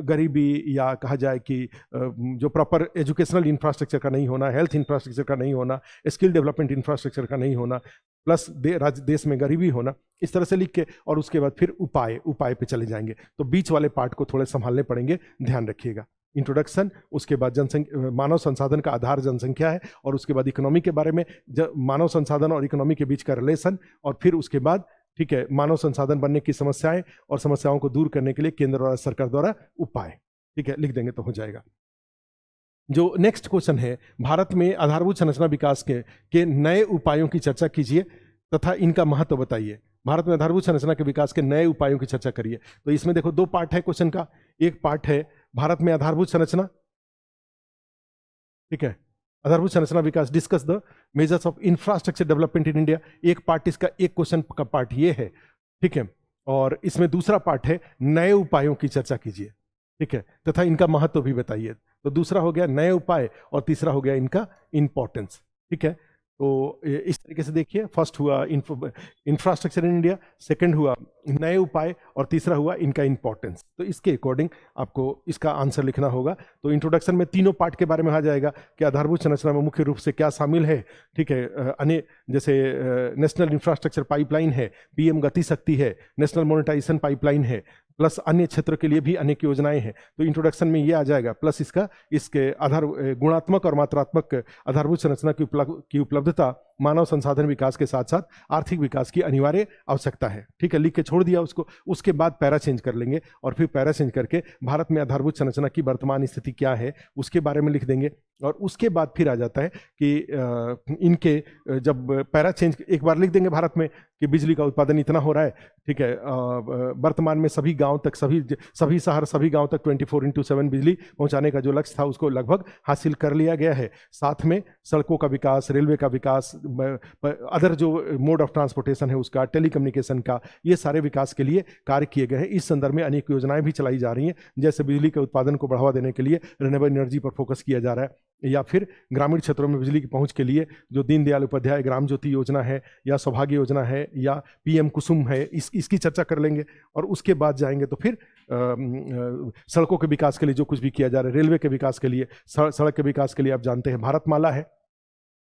गरीबी या कहा जाए कि जो प्रॉपर एजुकेशनल इंफ्रास्ट्रक्चर का नहीं होना, हेल्थ इंफ्रास्ट्रक्चर का नहीं होना, स्किल डेवलपमेंट इंफ्रास्ट्रक्चर का नहीं होना, प्लस देश में गरीबी होना, इस तरह से लिख के, और उसके बाद फिर उपाय पे चले जाएंगे। तो बीच वाले पार्ट को थोड़े संभालने पड़ेंगे, ध्यान रखिएगा। इंट्रोडक्शन, उसके बाद जनसंख्या, मानव संसाधन का आधार जनसंख्या है, और उसके बाद इकोनॉमी के बारे में, मानव संसाधन और इकोनॉमी के बीच का रिलेशन, और फिर उसके बाद, ठीक है, मानव संसाधन बनने की समस्याएं और समस्याओं को दूर करने के लिए केंद्र और सरकार द्वारा उपाय, ठीक है, लिख देंगे तो हो जाएगा। जो नेक्स्ट क्वेश्चन है, भारत में आधारभूत संरचना विकास के नए उपायों की चर्चा कीजिए तथा इनका महत्व बताइए। भारत में आधारभूत संरचना के विकास के नए उपायों की चर्चा करिए। तो इसमें देखो दो पार्ट है क्वेश्चन का। एक पार्ट है भारत में आधारभूत संरचना, ठीक है, आधारभूत संरचना विकास, discuss the measures of infrastructure development in India. एक पार्ट इसका, एक क्वेश्चन का पार्ट ये है, ठीक है। और इसमें दूसरा पार्ट है नए उपायों की चर्चा कीजिए, ठीक है, तथा इनका महत्व भी बताइए। तो दूसरा हो गया नए उपाय, और तीसरा हो गया इनका इंपॉर्टेंस, ठीक है। तो इस तरीके से देखिए, फर्स्ट हुआ इंफ्रास्ट्रक्चर इन इंडिया, सेकंड हुआ नए उपाय, और तीसरा हुआ इनका इंपॉर्टेंस। तो इसके अकॉर्डिंग आपको इसका आंसर लिखना होगा। तो इंट्रोडक्शन में तीनों पार्ट के बारे में आ जाएगा कि आधारभूत संरचना में मुख्य रूप से क्या शामिल है, ठीक है। अन्य जैसे नेशनल इंफ्रास्ट्रक्चर पाइपलाइन है, पीएम गति शक्ति है, नेशनल मोनेटाइजेशन पाइपलाइन है, प्लस अन्य क्षेत्र के लिए भी अनेक योजनाएं हैं। तो इंट्रोडक्शन में ये आ जाएगा, प्लस इसके आधार गुणात्मक और मात्रात्मक आधारभूत संरचना की उपलब्धता मानव संसाधन विकास के साथ साथ आर्थिक विकास की अनिवार्य आवश्यकता है, ठीक है। लिख के छोड़ दिया उसको। उसके बाद पैरा चेंज कर लेंगे, और फिर पैरा चेंज करके भारत में आधारभूत संरचना की वर्तमान स्थिति क्या है उसके बारे में लिख देंगे। और उसके बाद फिर आ जाता है कि इनके जब पैरा चेंज एक बार लिख देंगे भारत में कि बिजली का उत्पादन इतना हो रहा है, ठीक है, वर्तमान में सभी गांव तक, सभी शहर, सभी गांव तक 24/7 बिजली पहुंचाने का जो लक्ष्य था उसको लगभग हासिल कर लिया गया है। साथ में सड़कों का विकास, रेलवे का विकास, अदर जो मोड ऑफ ट्रांसपोर्टेशन है उसका, टेलीकम्युनिकेशन का, ये सारे विकास के लिए कार्य किए गए हैं। इस संदर्भ में अनेक योजनाएं भी चलाई जा रही हैं, जैसे बिजली के उत्पादन को बढ़ावा देने के लिए रिन्यूएबल एनर्जी पर फोकस किया जा रहा है, या फिर ग्रामीण क्षेत्रों में बिजली की पहुंच के लिए जो दीनदयाल उपाध्याय ग्राम ज्योति योजना है, या सौभाग्य योजना है, या पीएम कुसुम है, इसकी चर्चा कर लेंगे। और उसके बाद जाएंगे तो फिर सड़कों के विकास के लिए जो कुछ भी किया जा रहा है, रेलवे के विकास के लिए, सड़क के विकास के लिए आप जानते हैं भारतमाला है,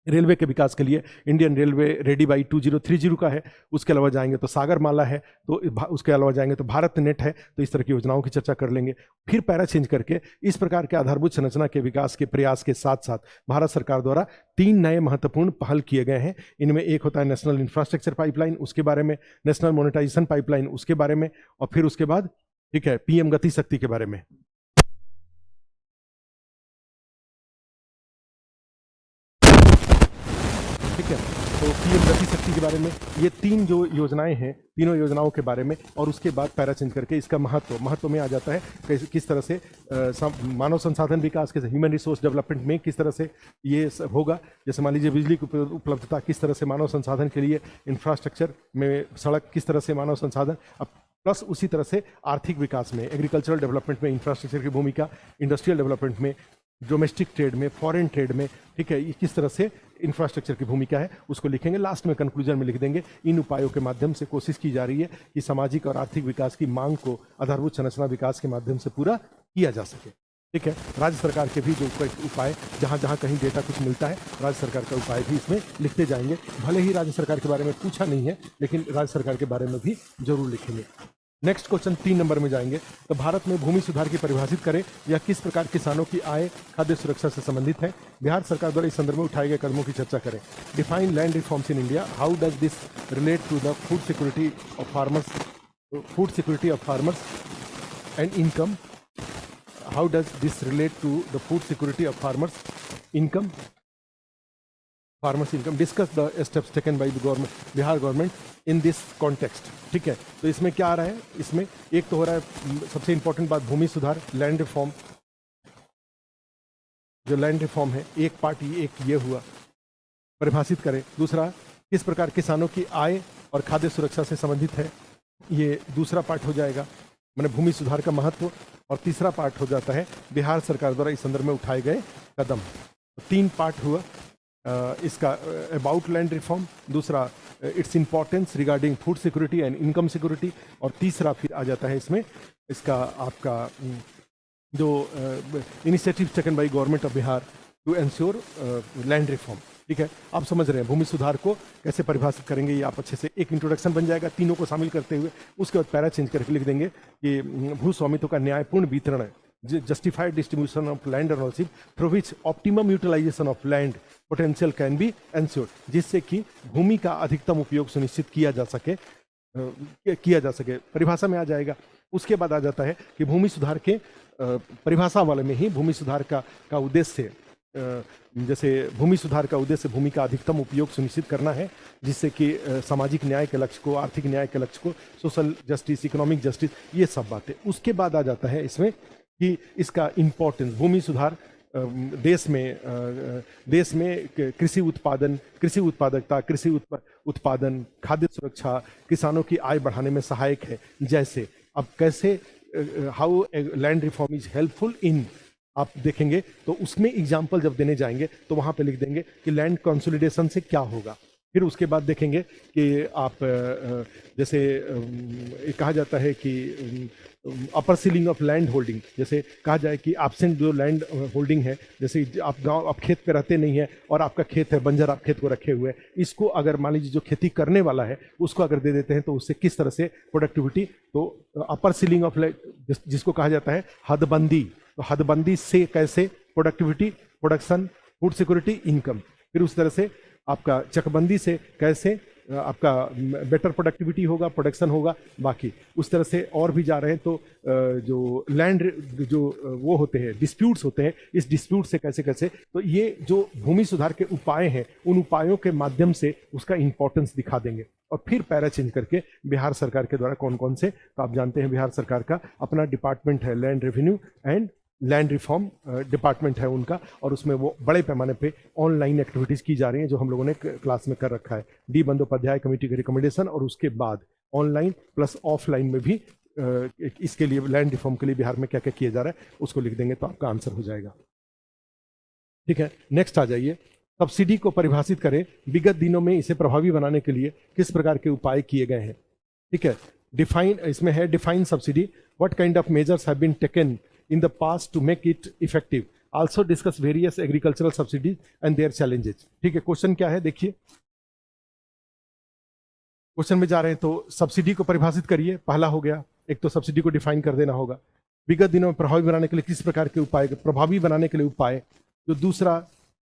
रेलवे के विकास के लिए इंडियन रेलवे रेडी बाई 2030 का है। उसके अलावा जाएंगे तो सागरमाला है, तो उसके अलावा जाएंगे तो भारत नेट है। तो इस तरह की योजनाओं की चर्चा कर लेंगे। फिर पैरा चेंज करके इस प्रकार के आधारभूत संरचना के विकास के प्रयास के साथ साथ भारत सरकार द्वारा 3 नए महत्वपूर्ण पहल किए गए हैं। इनमें एक होता है नेशनल इंफ्रास्ट्रक्चर पाइपलाइन, उसके बारे में, नेशनल मोनेटाइजेशन पाइपलाइन उसके बारे में, और फिर उसके बाद ठीक है पीएम गति शक्ति के बारे में। ठीक है, तो पीएम गति शक्ति के बारे में ये 3 जो योजनाएं हैं, तीनों योजनाओं के बारे में, और उसके बाद पैरा चेंज करके इसका महत्व में आ जाता है किस तरह से मानव संसाधन विकास के, ह्यूमन रिसोर्स डेवलपमेंट में किस तरह से ये होगा। जैसे मान लीजिए बिजली की उपलब्धता किस तरह से मानव संसाधन के लिए, इंफ्रास्ट्रक्चर में सड़क किस तरह से मानव संसाधन, अब प्लस उसी तरह से आर्थिक विकास में, एग्रीकल्चरल डेवलपमेंट में इंफ्रास्ट्रक्चर की भूमिका, इंडस्ट्रियल डेवलपमेंट में, डोमेस्टिक ट्रेड में, फॉरेन ट्रेड में, ठीक है, ये किस तरह से इंफ्रास्ट्रक्चर की भूमिका है उसको लिखेंगे। लास्ट में कंक्लूजन में लिख देंगे इन उपायों के माध्यम से कोशिश की जा रही है कि सामाजिक और आर्थिक विकास की मांग को आधारभूत संरचना विकास के माध्यम से पूरा किया जा सके। ठीक है, राज्य सरकार के भी जो उपाय, जहाँ जहाँ कहीं डेटा कुछ मिलता है, राज्य सरकार का उपाय भी इसमें लिखते जाएंगे। भले ही राज्य सरकार के बारे में पूछा नहीं है, लेकिन राज्य सरकार के बारे में भी जरूर लिखेंगे। नेक्स्ट क्वेश्चन 3 नंबर में जाएंगे। तो भारत में भूमि सुधार की परिभाषित करें, या किस प्रकार किसानों की आय खाद्य सुरक्षा से संबंधित है। बिहार सरकार द्वारा इस संदर्भ में उठाए गए कदमों की चर्चा करें। Define land reforms in India, how does this relate to the food security of farmers and income. How does this relate to the food security of farmers income, discuss the steps taken by the government, Bihar government in this context. ठीक है, तो इसमें क्या आ रहा है, इसमें एक तो हो रहा है सबसे इंपॉर्टेंट बात भूमि सुधार, लैंड रिफॉर्म। जो लैंड रिफॉर्म है एक पार्ट ये हुआ, परिभाषित करें। दूसरा किस प्रकार किसानों की आय और खाद्य सुरक्षा से संबंधित है, ये दूसरा पार्ट हो जाएगा, मैंने भूमि सुधार का महत्व। और तीसरा पार्ट हो जाता है बिहार सरकार द्वारा इस संदर्भ में उठाए गए कदम। 3 पार्ट हुआ इसका, अबाउट लैंड रिफॉर्म, दूसरा its importance regarding food security and income security, और तीसरा फिर आ जाता है इसमें इसका आपका जो initiative taken by government of Bihar to ensure land reform. ठीक है, आप समझ रहे हैं भूमि सुधार को कैसे परिभाषित करेंगे, ये आप अच्छे से एक इंट्रोडक्शन बन जाएगा तीनों को शामिल करते हुए। उसके बाद पैरा चेंज करके लिख देंगे कि भू स्वामित्व का न्यायपूर्ण वितरण, justified distribution of land ownership through which optimum utilization of land potential can be ensured, जिससे कि भूमि का अधिकतम उपयोग सुनिश्चित किया जा सके, परिभाषा में आ जाएगा। उसके बाद आ जाता है कि भूमि सुधार के परिभाषा वाले में ही भूमि सुधार का उद्देश्य, जैसे भूमि सुधार का उद्देश्य भूमि का अधिकतम उपयोग सुनिश्चित करना है, जिससे कि सामाजिक न्याय के लक्ष्य को, आर्थिक न्याय के लक्ष्य को, सोशल जस्टिस, इकोनॉमिक जस्टिस, ये सब बातें। उसके बाद आ जाता है इसमें कि इसका इम्पोर्टेंस, भूमि सुधार देश में कृषि उत्पादन, कृषि उत्पादकता, कृषि उत्पादन, खाद्य सुरक्षा, किसानों की आय बढ़ाने में सहायक है। जैसे अब कैसे, how land reform is helpful in, आप देखेंगे तो उसमें एग्जाम्पल जब देने जाएंगे तो वहां पे लिख देंगे कि लैंड कंसोलिडेशन से क्या होगा। फिर उसके बाद देखेंगे कि आप जैसे कहा जाता है कि अपर सीलिंग ऑफ लैंड होल्डिंग, जैसे कहा जाए कि एब्सेंट जो लैंड होल्डिंग है, जैसे आप खेत पे रहते नहीं है और आपका खेत है बंजर, आप खेत को रखे हुए हैं, इसको अगर मान लीजिए जो खेती करने वाला है उसको अगर दे देते हैं तो उससे किस तरह से प्रोडक्टिविटी, तो अपर सीलिंग ऑफ लैंड जिसको कहा जाता है हदबंदी, तो हदबंदी से कैसे productivity, production, food security, income. फिर उस तरह से आपका चकबंदी से कैसे आपका बेटर प्रोडक्टिविटी होगा, प्रोडक्शन होगा, बाकी उस तरह से और भी जा रहे हैं। तो जो लैंड जो वो होते हैं, डिस्प्यूट्स होते हैं, इस डिस्प्यूट से कैसे कैसे, तो ये जो भूमि सुधार के उपाय हैं उन उपायों के माध्यम से उसका इंपॉर्टेंस दिखा देंगे। और फिर पैरा चेंज करके बिहार सरकार के द्वारा कौन कौन से, तो आप जानते हैं बिहार सरकार का अपना डिपार्टमेंट है, land revenue and land reform department है उनका, और उसमें वो बड़े पैमाने पे ऑनलाइन एक्टिविटीज़ की जा रही हैं जो हम लोगों ने क्लास में कर रखा है। डी बंदोपाध्याय कमेटी के रिकमेंडेशन, और उसके बाद ऑनलाइन प्लस ऑफलाइन में भी इसके लिए लैंड रिफॉर्म के लिए बिहार में क्या क्या किया जा रहा है उसको लिख देंगे तो आपका आंसर हो जाएगा। ठीक है, नेक्स्ट आ जाइए। सब्सिडी को परिभाषित करें, विगत दिनों में इसे प्रभावी बनाने के लिए किस प्रकार के उपाय किए गए हैं। ठीक है, डिफाइन, इसमें है define subsidy, what kind of measures have been taken in the past to make it effective। Also discuss various agricultural subsidies and their challenges. ठीक है, क्वेश्चन क्या है देखिए, क्वेश्चन में जा रहे हैं तो सब्सिडी को परिभाषित करिए, पहला हो गया। एक तो सब्सिडी को डिफाइन कर देना होगा। विगत दिनों में प्रभावी बनाने के लिए किस प्रकार के उपाय, प्रभावी बनाने के लिए उपाय। जो दूसरा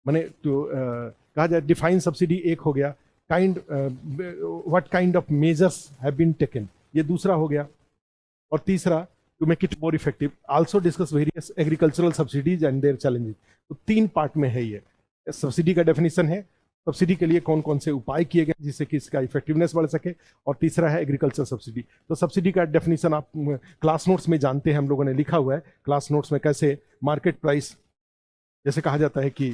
माने तो कहा जाए डिफाइन सब्सिडी एक हो गया। Kind what kind of measures have been taken, ये दूसरा हो गया। और तीसरा to make it more effective, also discuss various agricultural subsidies and their challenges. तो 3 पार्ट में है ये। सब्सिडी का डेफिनेशन है, सब्सिडी के लिए कौन कौन से उपाय किए गए जिससे कि इसका इफेक्टिवनेस बढ़ सके, और तीसरा है एग्रीकल्चर सब्सिडी। तो सब्सिडी का डेफिनेशन आप क्लास नोट्स में जानते हैं, हम लोगों ने लिखा हुआ है क्लास नोट्स में कैसे मार्केट प्राइस, जैसे कहा जाता है कि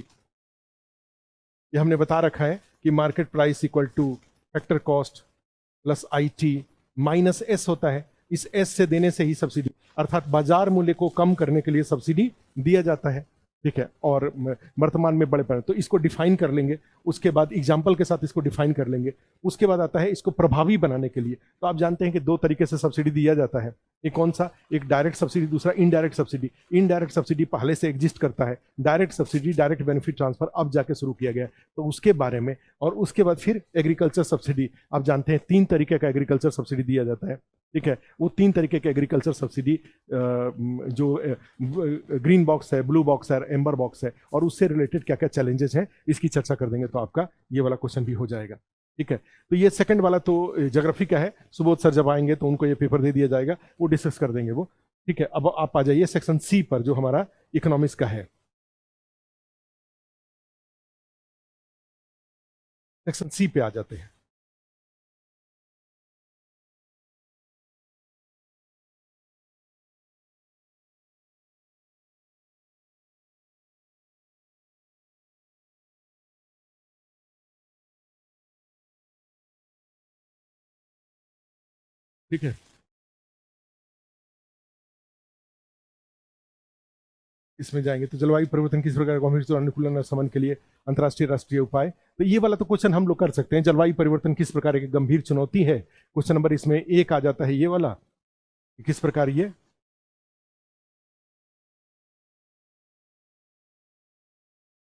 ये हमने बता रखा है कि market price equal two factor cost plus IT minus S होता है। इस S से देने से ही सब्सिडी, अर्थात बाजार मूल्य को कम करने के लिए सब्सिडी दिया जाता है। ठीक है, और वर्तमान में बड़े पैमाने, तो इसको डिफाइन कर लेंगे, उसके बाद एग्जाम्पल के साथ इसको डिफाइन कर लेंगे। उसके बाद आता है इसको प्रभावी बनाने के लिए। तो आप जानते हैं कि 2 तरीके से सब्सिडी दिया जाता है। एक कौन सा, एक डायरेक्ट सब्सिडी, दूसरा इनडायरेक्ट सब्सिडी। इनडायरेक्ट सब्सिडी पहले से एग्जिस्ट करता है, direct subsidy direct benefit transfer अब जाके शुरू किया गया है, तो उसके बारे में। और उसके बाद फिर एग्रीकल्चर सब्सिडी, आप जानते हैं 3 तरीके का एग्रीकल्चर सब्सिडी दिया जाता है। ठीक है, वो 3 तरीके के एग्रीकल्चर सब्सिडी, जो ग्रीन बॉक्स है, ब्लू बॉक्स है, एम्बर बॉक्स है, और उससे रिलेटेड क्या क्या चैलेंजेस हैं इसकी चर्चा कर देंगे, तो आपका ये वाला क्वेश्चन भी हो जाएगा। ठीक है, तो ये सेकंड वाला तो ज्योग्राफी का है। सुबोध सर जब आएंगे तो उनको ये पेपर दे दिया जाएगा, वो डिस्कस कर देंगे वो। ठीक है, अब आप आ जाइए सेक्शन C पर, जो हमारा इकोनॉमिक्स का है। सेक्शन C पे आ जाते हैं। ठीक है, इसमें जाएंगे तो जलवायु परिवर्तन किस प्रकार गंभीर अनुकूलन और शमन के लिए अंतर्राष्ट्रीय राष्ट्रीय उपाय। तो ये वाला तो क्वेश्चन हम लोग कर सकते हैं, जलवायु परिवर्तन किस प्रकार की गंभीर चुनौती है। क्वेश्चन नंबर इसमें 1 आ जाता है, ये वाला किस प्रकार ये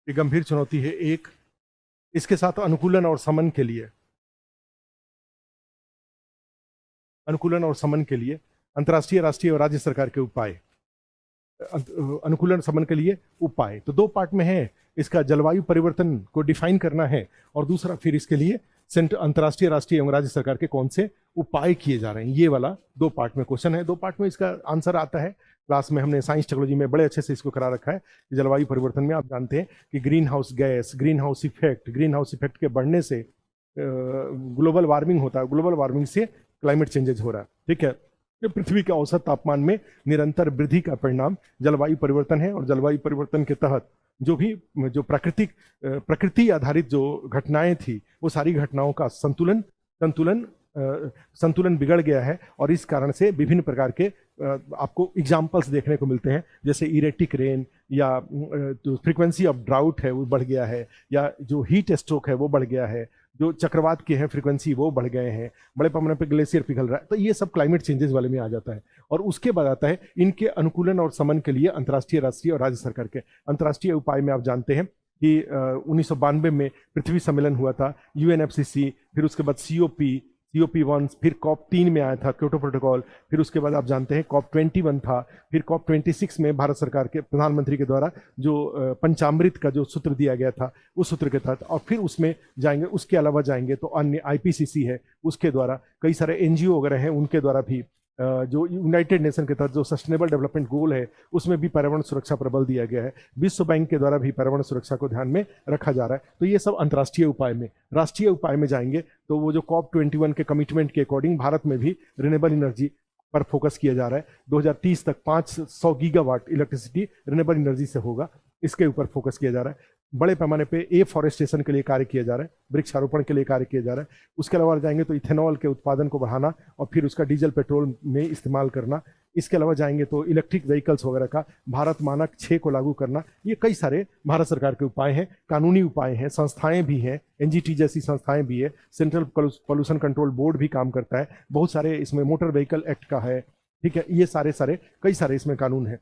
गंभीर चुनौती है 1। इसके साथ अनुकूलन और शमन के लिए, अनुकूलन और शमन के लिए अंतर्राष्ट्रीय राष्ट्रीय और राज्य सरकार के उपाय, अनुकूलन शमन के लिए उपाय। तो 2 पार्ट में है, इसका जलवायु परिवर्तन को डिफाइन करना है, और दूसरा फिर इसके लिए अंतर्राष्ट्रीय राष्ट्रीय एवं राज्य सरकार के कौन से उपाय किए जा रहे हैं। ये वाला 2 पार्ट में क्वेश्चन है। 2 पार्ट में इसका आंसर आता है। क्लास में हमने साइंस टेक्नोलॉजी में बड़े अच्छे से इसको करा रखा है। जलवायु परिवर्तन में आप जानते हैं कि green house gas, green house effect के बढ़ने से ग्लोबल वार्मिंग होता है, ग्लोबल वार्मिंग से क्लाइमेट चेंजेज हो रहा है। ठीक है, पृथ्वी के औसत तापमान में निरंतर वृद्धि का परिणाम जलवायु परिवर्तन है। और जलवायु परिवर्तन के तहत जो प्रकृति आधारित जो घटनाएं थी, वो सारी घटनाओं का संतुलन बिगड़ गया है। और इस कारण से विभिन्न प्रकार के आपको एग्जाम्पल्स देखने को मिलते हैं, जैसे इरेटिक रेन, या जो फ्रीक्वेंसी ऑफ ड्राउट है वो बढ़ गया है, या जो हीट स्ट्रोक है वो बढ़ गया है, जो चक्रवात के हैं फ्रीक्वेंसी वो बढ़ गए हैं, बड़े पैमाने पर ग्लेशियर पिघल रहा है। तो ये सब क्लाइमेट चेंजेस वाले में आ जाता है। और उसके बाद आता है इनके अनुकूलन और शमन के लिए अंतर्राष्ट्रीय राष्ट्रीय और राज्य सरकार के अंतर्राष्ट्रीय उपाय में आप जानते हैं कि 1992 में पृथ्वी सम्मेलन हुआ था, UNFCCC, फिर उसके बाद COP1, फिर COP3 में आया था क्योटो प्रोटोकॉल, फिर उसके बाद आप जानते हैं COP21 था, फिर COP26 में भारत सरकार के प्रधानमंत्री के द्वारा जो पंचामृत का जो सूत्र दिया गया था, उस सूत्र के तहत। और फिर उसमें जाएंगे, उसके अलावा जाएंगे तो अन्य IPCC है, उसके द्वारा कई सारे NGO वगैरह हैं, उनके द्वारा भी जो यूनाइटेड नेशन के तहत जो सस्टेनेबल डेवलपमेंट गोल है, उसमें भी पर्यावरण सुरक्षा पर बल दिया गया है। विश्व बैंक के द्वारा भी पर्यावरण सुरक्षा को ध्यान में रखा जा रहा है। तो ये सब अंतर्राष्ट्रीय उपाय में। राष्ट्रीय उपाय में जाएंगे तो वो जो COP21 के कमिटमेंट के अकॉर्डिंग भारत में भी रिन्यूएबल एनर्जी पर फोकस किया जा रहा है। 2030 तक 500 गीगावाट इलेक्ट्रिसिटी रिन्यूएबल एनर्जी से होगा, इसके ऊपर फोकस किया जा रहा है। बड़े पैमाने पे एफॉरेस्टेशन के लिए कार्य किया जा रहा है, वृक्षारोपण के लिए कार्य किया जा रहा है। उसके अलावा जाएंगे तो इथेनॉल के उत्पादन को बढ़ाना और फिर उसका डीजल पेट्रोल में इस्तेमाल करना। इसके अलावा जाएंगे तो इलेक्ट्रिक व्हीकल्स वगैरह का भारत मानक 6 को लागू करना। ये कई सारे भारत सरकार के उपाय हैं, कानूनी उपाय हैं, संस्थाएं भी हैं, NGT जैसी संस्थाएं भी है, सेंट्रल पोल्यूशन कंट्रोल बोर्ड भी काम करता है, बहुत सारे इसमें मोटर व्हीकल एक्ट का है। ठीक है, ये सारे कई सारे इसमें कानून है।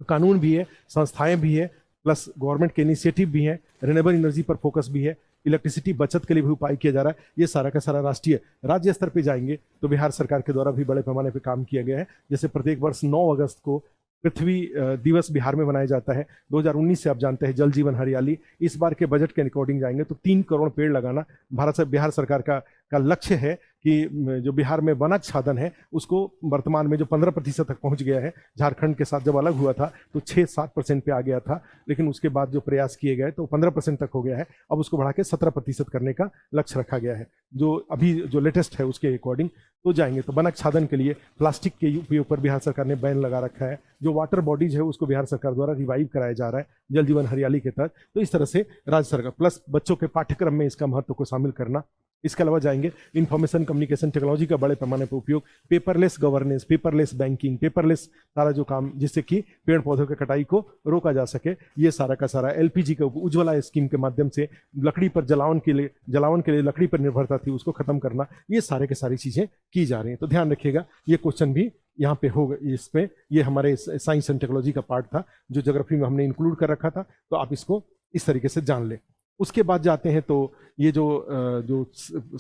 कानून भी है, संस्थाएं भी है, प्लस गवर्नमेंट के इनिशिएटिव भी है, रिन्यूएबल एनर्जी पर फोकस भी है, इलेक्ट्रिसिटी बचत के लिए भी उपाय किया जा रहा है। ये सारा का सारा राष्ट्रीय राज्य स्तर पे जाएंगे तो बिहार सरकार के द्वारा भी बड़े पैमाने पे काम किया गया है। जैसे प्रत्येक वर्ष 9 अगस्त को पृथ्वी दिवस बिहार में मनाया जाता है। 2019 से आप जानते हैं जल जीवन हरियाली, इस बार के बजट के अकॉर्डिंग जाएंगे तो 3 करोड़ पेड़ लगाना बिहार सरकार का लक्ष्य है कि जो बिहार में वनाच्छादन है उसको वर्तमान में जो 15% तक पहुंच गया है, झारखंड के साथ जब अलग हुआ था तो 6-7% पे आ गया था, लेकिन उसके बाद जो प्रयास किए गए तो 15% तक हो गया है। अब उसको बढ़ा के 17% करने का लक्ष्य रखा गया है, जो अभी जो लेटेस्ट है उसके अकॉर्डिंग तो जाएंगे। तो वनाच्छादन के लिए प्लास्टिक के उपयोग पर बिहार सरकार ने बैन लगा रखा है। जो वाटर बॉडीज है उसको बिहार सरकार द्वारा रिवाइव कराया जा रहा है जल जीवन हरियाली के तहत। तो इस तरह से राज्य सरकार प्लस बच्चों के पाठ्यक्रम में इसका महत्व को शामिल करना। इसके अलावा जाएंगे इंफॉर्मेशन कम्युनिकेशन टेक्नोलॉजी का बड़े पैमाने पर उपयोग, paperless governance, paperless banking, paperless सारा जो काम जिससे कि पेड़ पौधों की कटाई को रोका जा सके, ये सारा का सारा। एलपीजी का उज्ज्वला स्कीम के माध्यम से लकड़ी पर जलावन के लिए लकड़ी पर निर्भरता थी उसको खत्म करना, ये सारे के सारी चीजें की जा रही हैं। तो ध्यान रखिएगा ये क्वेश्चन भी यहाँ पे होगा इसमें। ये हमारे साइंस एंड टेक्नोलॉजी का पार्ट था जो ज्योग्राफी में हमने इंक्लूड कर रखा था, तो आप इसको इस तरीके से जान लें। उसके बाद जाते हैं तो ये जो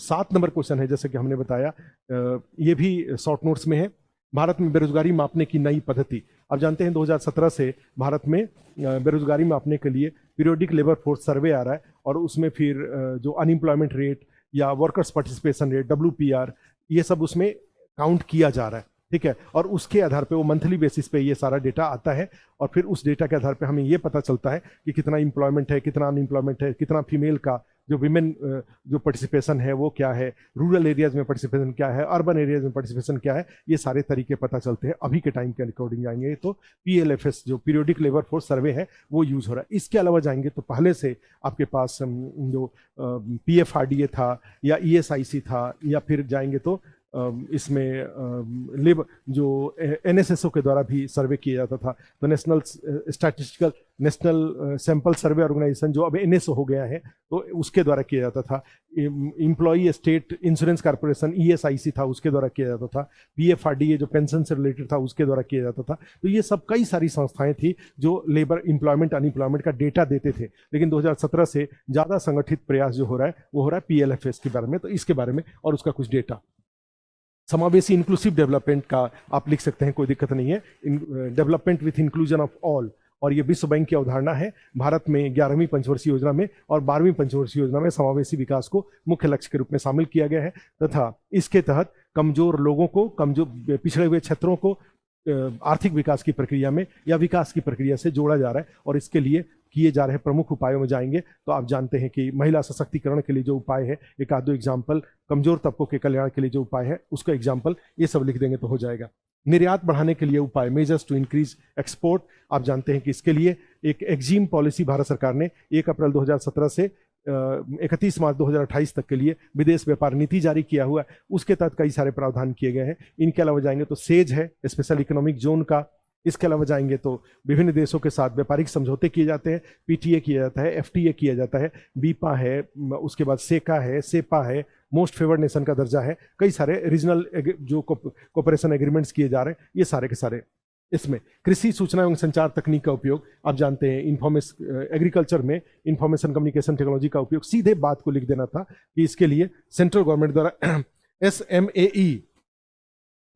7 नंबर क्वेश्चन है, जैसे कि हमने बताया, ये भी शॉर्ट नोट्स में है। भारत में बेरोजगारी मापने की नई पद्धति। आप जानते हैं 2017 से भारत में बेरोजगारी मापने के लिए पीरियोडिक लेबर फोर्स सर्वे आ रहा है, और उसमें फिर जो अनएम्प्लॉयमेंट रेट या वर्कर्स पार्टिसिपेशन रेट WPR ये सब उसमें काउंट किया जा रहा है, ठीक है। और उसके आधार पे वो मंथली बेसिस पे ये सारा डेटा आता है, और फिर उस डेटा के आधार पे हमें ये पता चलता है कि कितना एम्प्लॉयमेंट है, कितना अनएम्प्लॉयमेंट है, कितना फीमेल का जो विमेन जो पार्टिसिपेशन है वो क्या है, रूरल एरियाज में पार्टिसिपेशन क्या है, अर्बन एरियाज में पार्टिसिपेशन क्या है, ये सारे तरीके पता चलते हैं। अभी के टाइम के अकॉर्डिंग जाएंगे तो PLFS जो पीरियोडिक लेबर फोर्स सर्वे है वो यूज हो रहा है। इसके अलावा जाएंगे तो पहले से आपके पास जो PFRDA था या ESIC था, या फिर जाएंगे तो इसमें लेबर जो NSSO के द्वारा भी सर्वे किया जाता था, तो नेशनल सैंपल सर्वे ऑर्गेनाइजेशन जो अब NSO हो गया है तो उसके द्वारा किया जाता था। Employee state insurance corporation ESIC था उसके द्वारा किया जाता था। PFRDA जो पेंशन से रिलेटेड था उसके द्वारा किया जाता था। तो ये सब कई सारी संस्थाएं थी जो लेबर एम्प्लॉयमेंट अनएम्प्लॉयमेंट का डेटा देते थे, लेकिन 2017 से ज़्यादा संगठित प्रयास जो हो रहा है वो हो रहा है PLFS के बारे में। तो इसके बारे में और उसका कुछ डेटा, समावेशी इंक्लूसिव डेवलपमेंट का आप लिख सकते हैं, कोई दिक्कत नहीं है। Development with inclusion of all, और ये विश्व बैंक की अवधारणा है। भारत में 11वीं पंचवर्षीय योजना में और 12वीं पंचवर्षीय योजना में समावेशी विकास को मुख्य लक्ष्य के रूप में शामिल किया गया है, तथा इसके तहत कमजोर लोगों को, कमजोर पिछड़े हुए क्षेत्रों को आर्थिक विकास की प्रक्रिया में या विकास की प्रक्रिया से जोड़ा जा रहा है। और इसके लिए किए जा रहे प्रमुख उपायों में जाएंगे तो आप जानते हैं कि महिला सशक्तिकरण के लिए जो उपाय है, एक आध दो एग्जाम्पल, कमजोर तबकों के कल्याण के लिए जो उपाय है उसका एग्जाम्पल, ये सब लिख देंगे तो हो जाएगा। निर्यात बढ़ाने के लिए उपाय, मेजर्स टू इंक्रीज एक्सपोर्ट। आप जानते हैं कि इसके लिए एक एक्जिम पॉलिसी भारत सरकार ने 1 अप्रैल 2017 से 31 मार्च 2028 तक के लिए विदेश व्यापार नीति जारी किया हुआ है, उसके तहत कई सारे प्रावधान किए गए हैं। इनके अलावा जाएंगे तो सेज है, स्पेशल इकोनॉमिक जोन का। इसके अलावा जाएंगे तो विभिन्न देशों के साथ व्यापारिक समझौते किए जाते हैं, PTA किया जाता है, FTA किया जाता है, बीपा है, उसके बाद सेका है, सेपा है, मोस्ट फेवर्ड नेशन का दर्जा है, कई सारे रीजनल जो कोऑपरेशन एग्रीमेंट्स किए जा रहे हैं, ये सारे के सारे। इसमें कृषि सूचना एवं संचार तकनीक का उपयोग, आप जानते हैं एग्रीकल्चर में इंफॉर्मेशन कम्युनिकेशन टेक्नोलॉजी का उपयोग, सीधे बात को लिख देना था कि इसके लिए सेंट्रल गवर्नमेंट द्वारा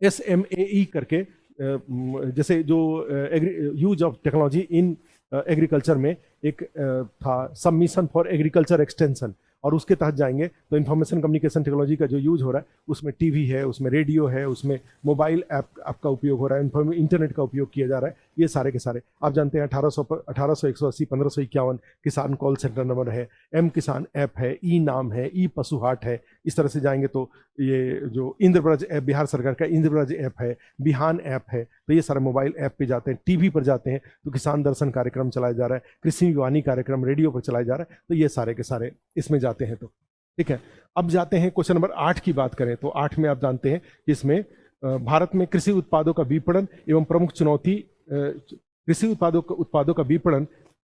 SMAE करके, जैसे जो use of technology in agriculture में एक था सबमिशन फॉर एग्रीकल्चर एक्सटेंशन, और उसके तहत जाएंगे तो इंफॉर्मेशन कम्युनिकेशन टेक्नोलॉजी का जो यूज हो रहा है उसमें टीवी है, उसमें रेडियो है, उसमें मोबाइल ऐप का उपयोग हो रहा है, इंटरनेट का उपयोग किया जा रहा है, ये सारे के सारे। आप जानते हैं 1800 1551 किसान कॉल सेंटर नंबर है, M किसान ऐप है, ई नाम है, ई पशु हाट है। इस तरह से जाएंगे तो ये जो इंद्रब्रज ऐप, बिहार सरकार का इंद्रब्रज ऐप है, बिहान ऐप है, तो ये सारे मोबाइल ऐप पे जाते हैं। टीवी पर जाते हैं तो किसान दर्शन कार्यक्रम चलाया जा रहा है, कृषि वाणी कार्यक्रम रेडियो पर चलाया जा रहा है, तो ये सारे के सारे इसमें जाते हैं। तो ठीक है, अब जाते हैं क्वेश्चन नंबर 8 की बात करें तो 8 में आप जानते हैं कि इसमें भारत में कृषि उत्पादों का विपणन एवं प्रमुख चुनौती, कृषि उत्पादों का विपणन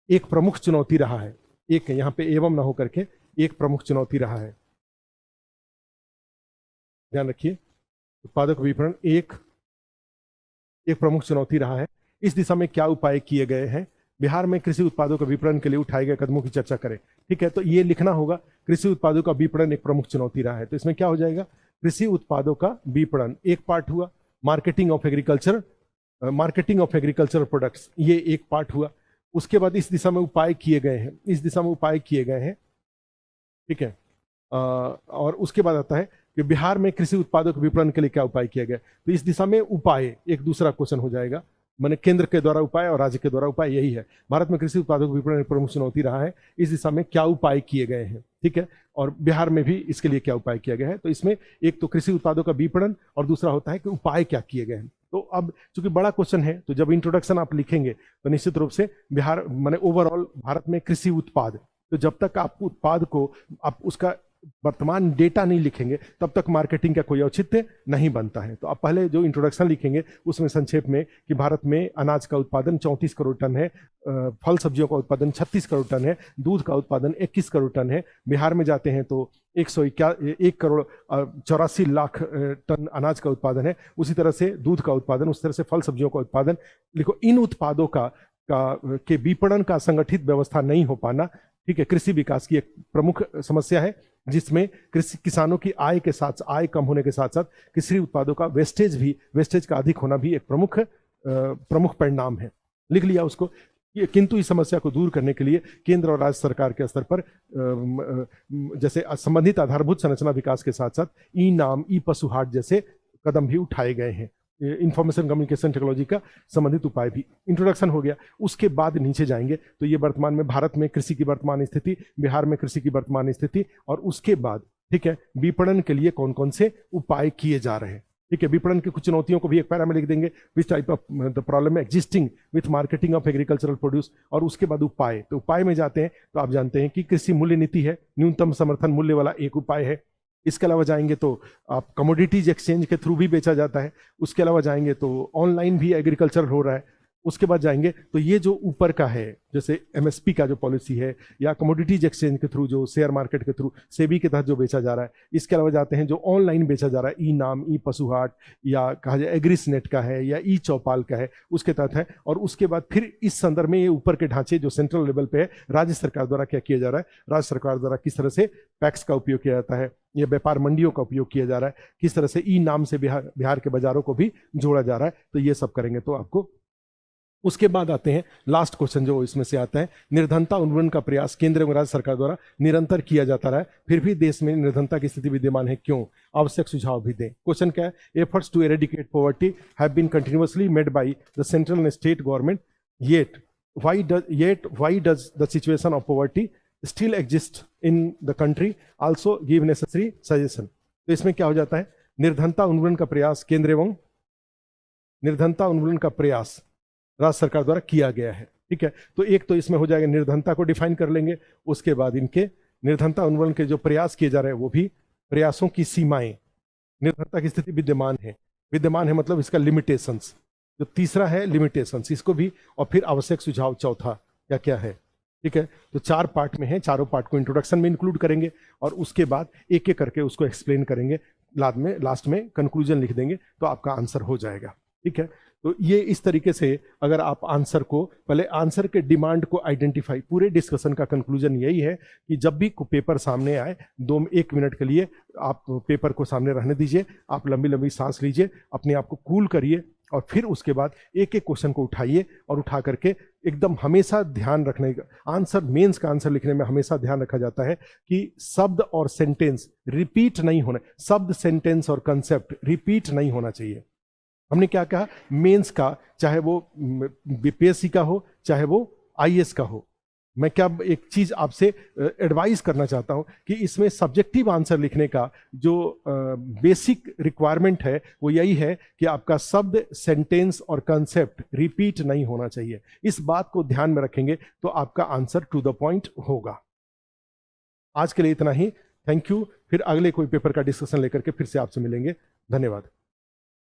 एक प्रमुख चुनौती रहा है। एक यहाँ पे एवं ना होकर के एक प्रमुख चुनौती रहा है, ध्यान रखिए। उत्पादों का विपणन एक प्रमुख चुनौती रहा है। इस दिशा में क्या उपाय किए गए हैं, बिहार में कृषि उत्पादों का विपणन के लिए उठाए गए कदमों की चर्चा करें। ठीक है, तो ये लिखना होगा, कृषि उत्पादों का विपणन एक प्रमुख चुनौती रहा है। तो इसमें क्या हो जाएगा, कृषि उत्पादों का विपणन एक पार्ट हुआ, मार्केटिंग ऑफ एग्रीकल्चर प्रोडक्ट्स ये एक पार्ट हुआ। उसके बाद इस दिशा में उपाय किए गए हैं, ठीक है। और उसके बाद आता है कि बिहार में कृषि उत्पादों के विपणन के लिए क्या उपाय किया गया। तो इस दिशा में उपाय एक दूसरा क्वेश्चन हो जाएगा, माने केंद्र के द्वारा उपाय और राज्य के द्वारा उपाय, यही है। भारत में कृषि उत्पादों के विपणन प्रमुख चुनौती रहा है, इस दिशा में क्या उपाय किए गए हैं, ठीक है। और बिहार में भी इसके लिए क्या उपाय किया गया है। तो इसमें एक तो कृषि उत्पादों का विपणन और दूसरा होता है कि उपाय क्या किए गए हैं। तो अब चूंकि बड़ा क्वेश्चन है, तो जब इंट्रोडक्शन आप लिखेंगे तो निश्चित रूप से बिहार माने ओवरऑल भारत में कृषि उत्पाद, तो जब तक आप उत्पाद को आप उसका वर्तमान डेटा नहीं लिखेंगे तब तक मार्केटिंग का कोई औचित्य नहीं बनता है। तो आप पहले जो इंट्रोडक्शन लिखेंगे उसमें संक्षेप में कि भारत में अनाज का उत्पादन 34 करोड़ टन है, फल सब्जियों का उत्पादन 36 करोड़ टन है, दूध का उत्पादन 21 करोड़ टन है। बिहार में जाते हैं तो 1 करोड़ 84 लाख टन अनाज का उत्पादन है। उसी तरह से दूध का उत्पादन, उसी तरह से फल सब्जियों का उत्पादन। लिखो, इन उत्पादों के विपणन का संगठित व्यवस्था नहीं हो पाना, ठीक है, कृषि विकास की एक प्रमुख समस्या है, जिसमें किसानों की आय कम होने के साथ साथ कृषि उत्पादों का वेस्टेज का अधिक होना भी एक प्रमुख परिणाम है। लिख लिया उसको। किंतु इस समस्या को दूर करने के लिए केंद्र और राज्य सरकार के स्तर पर जैसे संबंधित आधारभूत संरचना विकास के साथ साथ ई नाम, ई पशु हाट जैसे कदम भी उठाए गए हैं। इंफॉर्मेशन कम्युनिकेशन टेक्नोलॉजी का संबंधित उपाय भी। इंट्रोडक्शन हो गया। उसके बाद नीचे जाएंगे तो ये वर्तमान में भारत में कृषि की वर्तमान स्थिति, बिहार में कृषि की वर्तमान स्थिति, और उसके बाद ठीक है विपणन के लिए कौन कौन से उपाय किए जा रहे हैं। ठीक है, विपणन की कुछ चुनौतियों को भी एक पैरा में लिख देंगे, which type of the problem existing with marketing of agricultural produce, और उसके बाद उपाय। तो उपाय में जाते हैं तो आप जानते हैं कि कृषि मूल्य नीति है, न्यूनतम समर्थन मूल्य वाला एक उपाय है। इसके अलावा जाएंगे तो आप कमोडिटीज एक्सचेंज के थ्रू भी बेचा जाता है। उसके अलावा जाएंगे तो ऑनलाइन भी एग्रीकल्चर हो रहा है। उसके बाद जाएंगे तो ये जो ऊपर का है, जैसे एमएसपी का जो पॉलिसी है, या कमोडिटीज एक्सचेंज के थ्रू, जो शेयर मार्केट के थ्रू सेबी के तहत जो बेचा जा रहा है। इसके अलावा जाते हैं जो ऑनलाइन बेचा जा रहा है, ई नाम, ई पशु हाट, या कहा जाए एग्रीसनेट का है, या ई चौपाल का है, उसके तहत है। और उसके बाद फिर इस संदर्भ में ये ऊपर के ढांचे जो सेंट्रल लेवल पे है, राज्य सरकार द्वारा क्या किया जा रहा है, राज्य सरकार द्वारा किस तरह से पैक्स का उपयोग किया जाता है, या व्यापार मंडियों का उपयोग किया जा रहा है, किस तरह से ई नाम से बिहार के बाजारों को भी जोड़ा जा रहा है। तो ये सब करेंगे तो आपको। उसके बाद आते हैं लास्ट क्वेश्चन जो इसमें से आता है, निर्धनता उन्मूलन का प्रयास केंद्र एवं राज्य सरकार द्वारा निरंतर किया जाता रहा है, फिर भी देश में निर्धनता की स्थिति विद्यमान है, क्यों? आवश्यक सुझाव भी दें। क्वेश्चन क्या है? Efforts to eradicate poverty have been continuously made by the central and state government, yet why does the situation of poverty still exist in the country, also give necessary suggestion. तो इसमें क्या हो जाता है, निर्धनता उन्मूलन का प्रयास केंद्र एवं निर्धनता उन्मूलन का प्रयास राज्य सरकार द्वारा किया गया है। ठीक है, तो एक तो इसमें हो जाएगा, निर्धनता को डिफाइन कर लेंगे। उसके बाद इनके निर्धनता उन्मूलन के जो प्रयास किए जा रहे हैं वो भी, प्रयासों की सीमाएं, निर्धनता की स्थिति विद्यमान है मतलब इसका लिमिटेशंस। जो तीसरा है लिमिटेशंस, इसको भी, और फिर आवश्यक सुझाव चौथा क्या क्या है। ठीक है, तो 4 पार्ट में है, चारों पार्ट को इंट्रोडक्शन में इंक्लूड करेंगे और उसके बाद एक एक करके उसको एक्सप्लेन करेंगे। लास्ट में कंक्लूजन लिख देंगे तो आपका आंसर हो जाएगा। ठीक है, तो ये इस तरीके से अगर आप आंसर को, पहले आंसर के डिमांड को आइडेंटिफाई, पूरे डिस्कशन का कंक्लूजन यही है कि जब भी पेपर सामने आए 1 मिनट के लिए आप पेपर को सामने रहने दीजिए, आप लंबी लंबी सांस लीजिए, अपने आप को कूल करिए, और फिर उसके बाद एक एक क्वेश्चन को उठाइए, और उठा करके एकदम हमेशा ध्यान रखने का, आंसर मेंस का आंसर लिखने में हमेशा ध्यान रखा जाता है कि शब्द और सेंटेंस रिपीट नहीं होना, शब्द, सेंटेंस और कंसेप्ट रिपीट नहीं होना चाहिए। हमने क्या कहा, मेंस का, चाहे वो बीपीएससी का हो, चाहे वो आईएएस का हो, मैं क्या एक चीज आपसे एडवाइस करना चाहता हूं कि इसमें सब्जेक्टिव आंसर लिखने का जो बेसिक रिक्वायरमेंट है वो यही है कि आपका शब्द, सेंटेंस और कंसेप्ट रिपीट नहीं होना चाहिए। इस बात को ध्यान में रखेंगे तो आपका आंसर टू द पॉइंट होगा। आज के लिए इतना ही, थैंक यू। फिर अगले कोई पेपर का डिस्कशन लेकर के फिर से आपसे मिलेंगे। धन्यवाद।